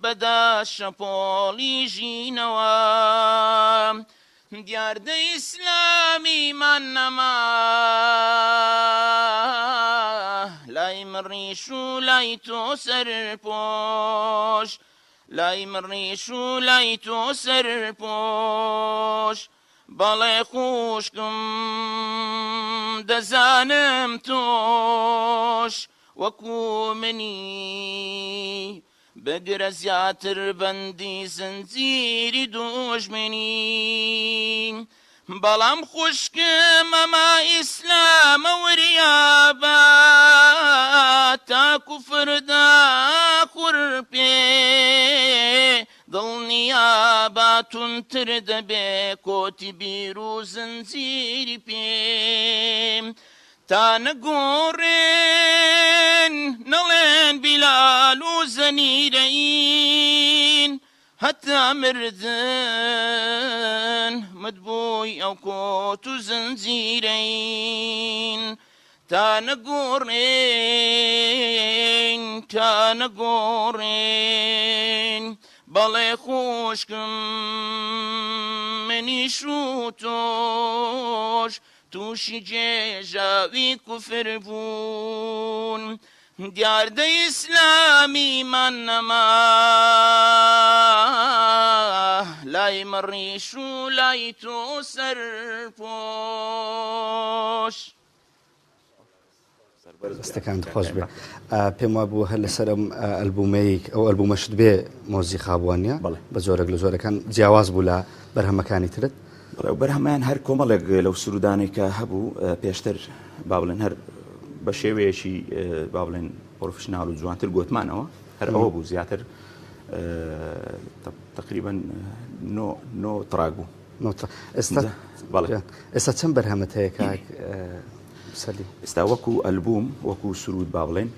بەدا شەپۆڵی ژینەوە دیاردە ئیسلامیمان نەما لای من ڕیش و لای تۆ سەرپۆش لای من ڕیش و لای تۆ سەرپۆش بەڵێ خوشکم دەزانم تۆش وەکو منی بگرە زیاتر بەندی زنجیری دۆژمنی بەڵام خوشکم ئەمە ئیسلامە وریابە تا کوفردا خوڕ پێ دڵنیابە تونتر دەبێ کۆتی بیر و زنجیری پێم تا نەگۆڕێن نەڵێن بیلال و زەنیرەین هەتا مردن مدبووی ئەو کۆت و زنجیرەین تا نەگۆڕێن بەڵێ خوشکم منیش و تۆش تووشی جێژاوی کوفر بوون دیاردە ئیسلامیمان نەما لای من ڕیش و لای تۆ سەرپۆش دەستەکان خۆش بێ پێم وا بوو هەر لەسەر ئەلبومەیەک ئەو ئەلبومەشت بێ مۆزی خابووانە بە زۆرێک لە زۆرەکان جیاواز بوو لە بەرهەمەکانی ترت بەرهەمان هەر کۆمەڵێک لەو سرودانێک کە هەبوو پێشتر با بڵێن هەر بە شێوەیەشی با بڵێن پرۆفشناڵ و جوانتر گوتمانەوە هەر ئەوە بوو زیاتر تقریبا نۆ تراک بوو ئێستا چەند بەرهەمەت هەیە کاک ئێستا وەکو ئەلبوم وەکو سرود با بڵێن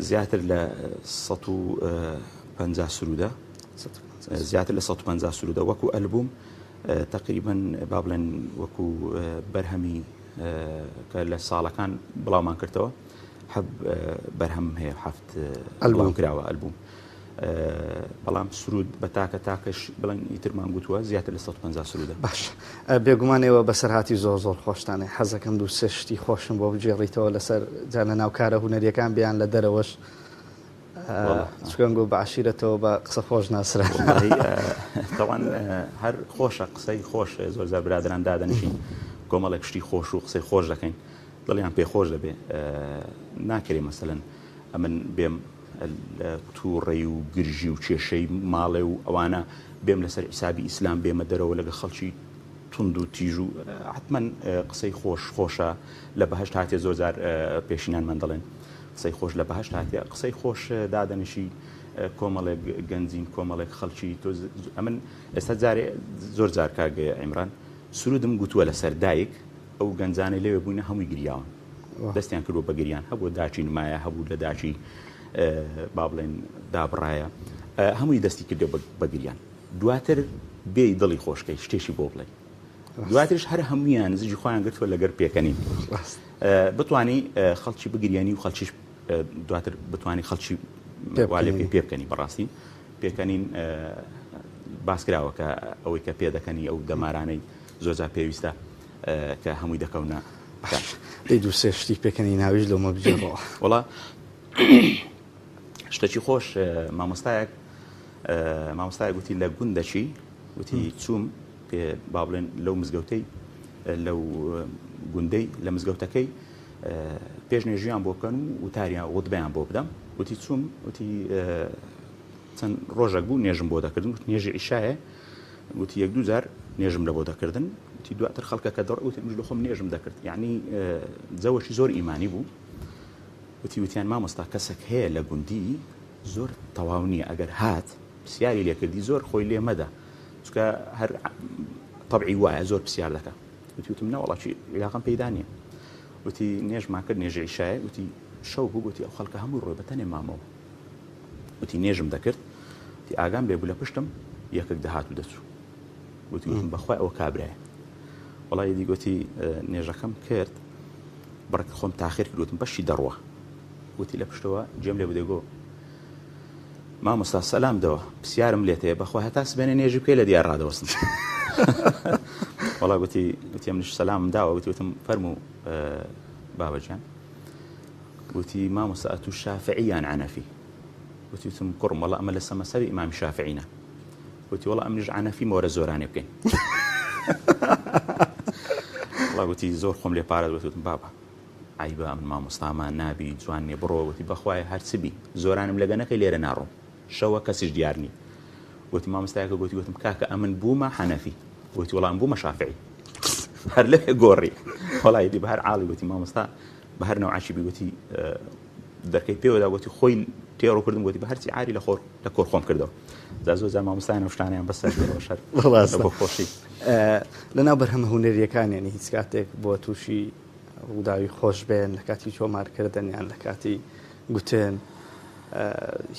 زیاتر لە 150 سرودە زیاتر لە 150 سرودە وەکو ئەلبوم تقریبا با بڵێن وەکو بەرهەمی کە لە ساڵەکان بڵاومان کردەوە حەب بەرهەم هەیە هەفت بڵاو کراوە ئەلبوم بەڵام سرود بە تاکەش بڵێن ئیترمان گوتووە زیاتر لە 150 سرودە باش بێگومانەوە بەسەرهاتی زۆر خۆشتانێ حەزەکەم دوو سێ شتی خۆشم بۆ بجێڕیتەوە لەسەر جانە ناو کارە هونەریەکان بیان لە دەرەوەش چکەنگ و بە عشیرەتەوە بە قسە خۆش ناسرا تاوان هەر خۆشە قسەی خۆش زۆر زار برادران دادەنشین کۆمەڵێک شتی خۆش و قسەی خۆش دەکەین دڵیان پێ خۆش دەبێ ناکرێ مەسەلەن ئەمن بێم تووڕێی و گرژی و کێشەی ماڵێ و ئەوانە بێم لەسەر حیسابی ئیسلام بێمە دەرەوە لەگە خەڵکی تند و تیژ و حتمەن قسەی خۆشە لە بەهەشت هاتێ زۆر زار پێشینانمان دەڵێن قسەی خۆش لە بەهەشت هاتێ قسەی خۆش دادەنیشی کۆمەڵێک گەنجین کۆمەڵێک خەڵکی ئەمن ئێستا جارێ زۆر جار کاگە عیمران سرودم گوتووە لەسەر دایک ئەو گەنجانەی لێوێ بووینە هەمووی گریاون دەستیان کردووە بە گریان هەبوو داچی نمایە هەبوو لە داچی با بڵێن دابڕایە هەمووی دەستی کردو بە گریان دواتر بێ دڵی خۆشکەی شتێکی بۆ بڵێ دواترش هەر هەمویان زیجی خۆیان گرتووە لەگەر پێکەنین بتوانی خەڵکی بگریانی و خەڵکیش دواتر بتوانی خەڵکی پێ بکەنی بەڕاستی پێکەنین باسکراوە کە ئەوەی کە پێ دەکەنی ئەو دەمارانەی زۆرجار پێویستە کە هەمووی دەکەونە دەی دوو سێ شتی پێکەنی ناویش لەمە بجێڕەوە وڵا شتێکی خۆش مامۆستایە گوتی لە گوندەچی وتی چوم پێ با بڵێن لەو مزگەوتەی لەو گوندەی لە مزگەوتەکەی پێشنێژیان بۆ بکەن و وتاریان وتبیان بۆ بدەم وتی چوم وتی چەند ڕۆژێک بوو نێژم بۆ دەکردم نێژی عیشایە وتی یەک دوو جار نێژم لە بۆ دەکردن وتی دواتر خەڵکەکە دەڕ وتی مژ لە خۆم نێژم دەکرد یعنی جەوەشی زۆر ئیمانی بوو وتیان مامۆستا کەسێک هەیە لە گوندی زۆر تەواو نییە ئەگەر هات پرسیاری لێکردی زۆر خۆی لێ مەدە چکە هەر طبعی وایە زۆر پرسیار دەکە وتم نەوەڵی علاقم پەیدا نییە وتی نێژمان کرد نێژ عیشایە وتی شەو بوو وتی ئەو خەڵکە هەموو ڕۆی بەتەنێ مامەوە وتی نێژم دەکرد وتی ئاگام لێبوو لە پشتم یەکێک دەهات و دەچوو وتی وتم بەخوای ئەوە کابرایە وڵی دیگوتی نێژەکەم کرد بڕک خۆم تاخیر کردوتم بەشی دەڕوە وتی لە پشتەوە جێم لێ بدەگۆ مامۆستا سەلام دەوە پرسیارم لێت هەیە بەخوا هەتا سبێنە نێژی بکەی لە دیار ڕادەوەستن وڵا گوتی منیش سەلامم داوە وتی وتم فەرموو بابەجان وتی مامۆستا ئەتوو شافعی یان عنەفی وتی وتم کوڕم وەڵا ئەمە لە سەمەسەری ئیمامی شافعینە وتی وەڵا ئەمنیش عنەفی مۆرە زۆرانێ بکەین وڵا گوتی زۆر خۆم لێ پارێت وتم بابە عیبە ئەم مامۆستامان نابی جوان نیە بڕۆ وتی بەخوایە هەرچبی زۆرانم لەگەنەکەی لێرە ناڕۆم شەوە کەسیش دیار نیە وتی مامۆستایەکە گوتی وتم کاکە ئەمن بوومە حەنەفی وتی وەڵام بوومە شافعی هەر لەوێ گۆڕی وەڵی دی بەهەر عاڵی وتی مامۆستا بە هەر نەوعاشی بیگوتی دەرکەی پێوەدا وتی خۆی تێڕۆ کردم وتی بە هەرچی عاری لە کۆر خۆم کردەوە زۆر جار مامۆستایان شتانیان بەسەر شەر بۆ خۆشی لەناو بەرهەمە هونەریەکانیانی هیچ کاتێک بۆ تووشی ڕووداوی خۆش بێن لە کاتی تۆمارکردنیان لە کاتی گوتن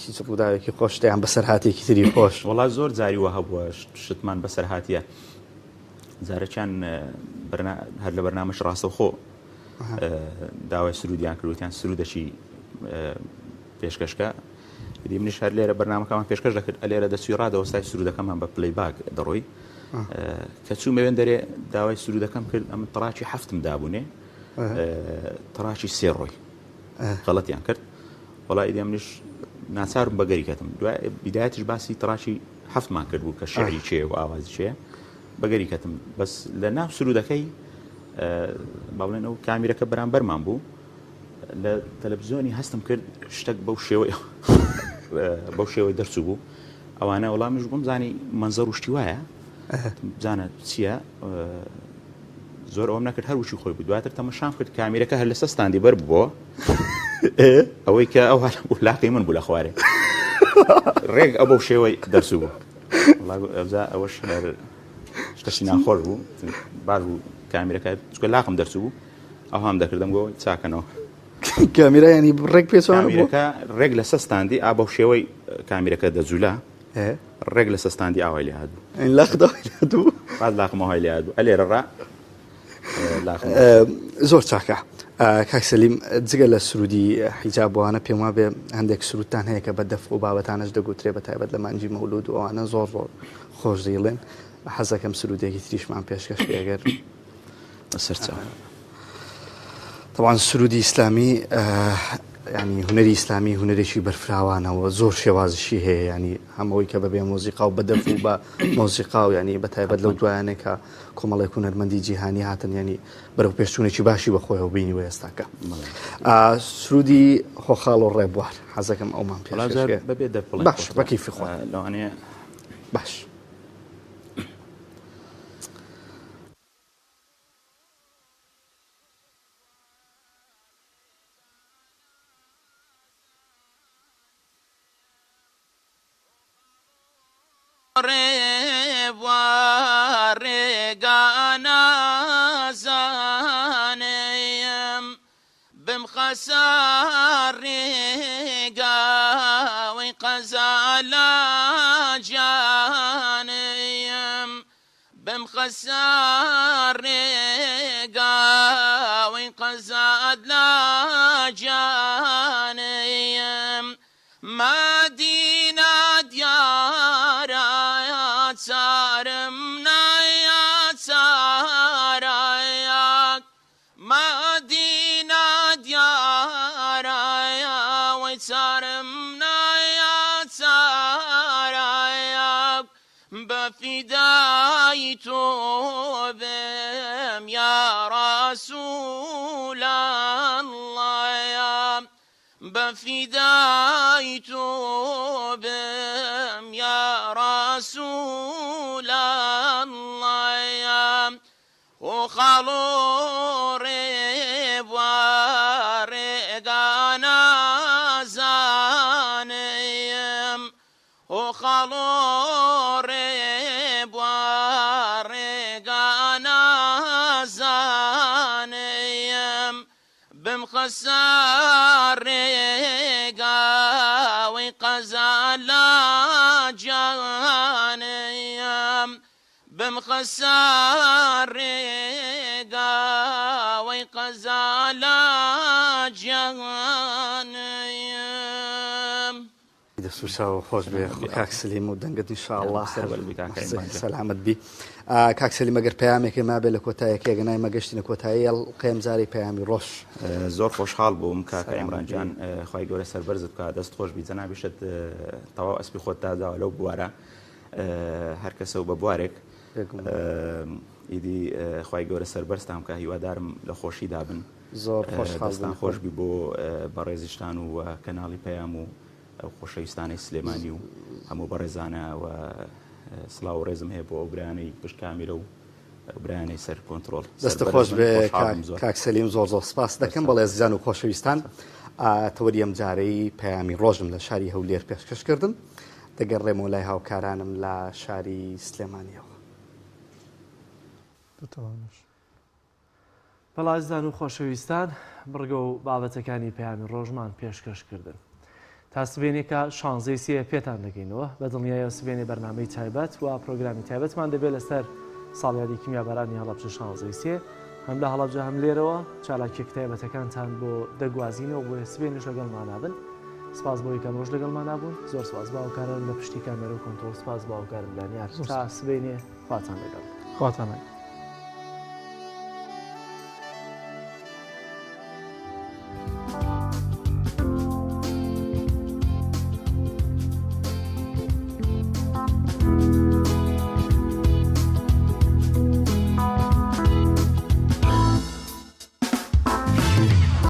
هیچ ڕووداوێکی خۆشتیان بەسەر هاتێکی تری خۆش وڵات زۆر جاری وە هەبووە شتمان بەسەر هاتیە جارەکیان هەر لە بەرنامەش ڕاستەوخۆ داوای سرودیان کردوتیان سرودەشی پێشکەشکە دی منیش هەر لێرە بەرنامەکەمان پێشکەش دەکرد لێرە دەچوی ڕادەوەستای سرودەکەمان بە پلەی باک دەڕۆی کە چوو مەوێن دەرێ داوای سرودەکەم کرد ئەمە تەڕاکی هەفتم دابوونێ تەڕاکی سێ ڕۆی غەڵەتیان کرد وەڵی دی منیش ناچارم بەگەری کەتم دوای بیدایەتیش باسی تەڕاکی هەفتمان کرد بوو کە شێعری چێ و ئاوازی چێ بەگەری کەتم بەس لە ناو سرودەکەی با بڵێن ئەو کامیرەکە بەرامبەرمان بوو لە تەلەڤیزیۆنی هەستم کرد شتێک بەو شێوەی دەرچوو بوو ئەوانە وەڵامیش بووم زانی مەنزەر وشتی وایە بزانە چییە زۆر ئەوم نەکرد هەر وشی خۆی بوو دواتر تەمەشام کرد کامیرەکە هەر لەسەر ستاندی بەر بووە ئەوەی کە ئەو بوو لاقی من بوو لە خوارێ ڕێک ئەو بەو شێوەی دەرچوو بوو ئەوەش شتەشی ناخۆش بوو باش بوو کامیرەکە چکە لاقم دەرچوو بوو ئەو هەم دەکردم بۆ چاکەنەوە کامیرا ینی ڕێک پێچوان کامیرەکە ڕێک لە سەستاندی ئا بەو شێوەی کامیرەکە دەجوولا ڕێک لە سەستاندی ئاوای لێ هاتبوو لاخداوە بعد لاقمەوەهای لێ هاتبوو ئەلێرە ڕا زۆر چاکە کاک سەلیم جگە لە سرودی حیجابوانە پێم وا بێ هەندێک سرودتان هەیە کە بە دەف و بابەتانش دەگوترێ بە تایبەت لە مانجی مەولود و ئەوانە زۆر خۆش دەیڵێن حەزەکەم سرودێکی تریشمان پێشکەش ئەگەر سەرچاو طبعا سرودی ئیسلامی ینی هونەری ئیسلامی هونەرێکی بەرفراوانەوە زۆر شێوازشی هەیە ینی هەمەوەی کە بەبێ مۆزیقا و بەدەف و بە مۆزیقا و ینی بە تایبەت لەو دوایانێک کە کۆمەڵێک هونەرمەندی جیهانی هاتن ینی بەرەو پێشچوونێکی باشی بەخۆیەوە بینی و ئێستاکە سرودی خۆخاڵ و ڕێبوار حەزەکەم ئەومان پێ بەبێ دەپڵ باش بەکەیفی خۆ لەوانەیە باش ڕێگانازانەیەم بم خەسار ڕێگاوەی قەزالا جانەیەم بم خەسار ڕێگاوەی قەزالا جانەیەم مادینە دیارە چارم نایە چارەیەک مادینە دیارە وەی چارم نایە چارەیەک بە فیدای تۆ بم یا ڕەسوول ئەڵڵایە بفداي توبم يا رسول الله يا وخلو ريب ورقانا زانيم وخلو ريب ورقانا زانيم بمخسر رقا وقزال جانيم بمخسر رقا وقزال جانيم دەسوسا و خۆش بێ کاک سلیم و دەنگت ئینشاءالله سەلامت بی کاک سلیم ئەگەر پەیامێکی ما بێ لە کۆتاییەکە گەنای مەگەشتینە کۆتایی قەیەم زاری پەیامی ڕۆژ زۆر خۆشحاڵ بووم کاکە عیمرانجان خی گەورە سەربەرزت بکە دەست خۆش بی جەنابیشت تەواو ئەسپی خۆت داداوە لەو بوارە هەر کەسە و بە بوارێک ئیدی خی گەورە سەربەرستان کە هیوادارم لە خۆشی دابن زۆر خۆشحاڵستان خۆش بی بۆ بەڕێزیشتان و کەناڵی پەیام و ئەو خۆشەویستانی سلێمانی و هەموو بەڕێزانە و سڵاو و ڕێزم هەیە بۆ ئەو برانەی پشتکامیرە و برانەی سەر کۆنتترۆل دەستە خۆش بێ کاک سەلیم زۆر زۆر سپاس دەکەم بەڵێ زیان و خۆشەویستان تەوەری ئەم جارەی پەیامی ڕۆژم لە شاری هەولێر پێشکەشکردم دەگەڕێمەوە لای هاوکارانم لە شاری سلێمانیەوە بەڵازدان و خۆشەویستان بڕگە و بابەتەکانی پەیامی ڕۆژمان پێشکەشکردن تا سبێنێکە شانزەی سێ پێتان دەگەینەوە بە دڵنیایە سبێنێ بەرنامەی تایبەت و پرۆگرامی تایبەتمان دەبێت لەسەر ساڵیادی کیمیابەرانی هەڵەبجە شانزەی سێ هەم لە هەڵەبجە هەم لێرەوە چالاکی کتایبەتەکانتان بۆ دەگوازینەوە بۆ سبێنش لەگەڵمانابن سپاس بۆ یەکەم ڕۆژ لەگەڵمان نبوون زۆر سپاس باوکاران لە پشتی کامێرە و کۆنتۆڵ سپاس باوکارم دانیار تا سبێنێ خواتان لەگەڵ خواتانە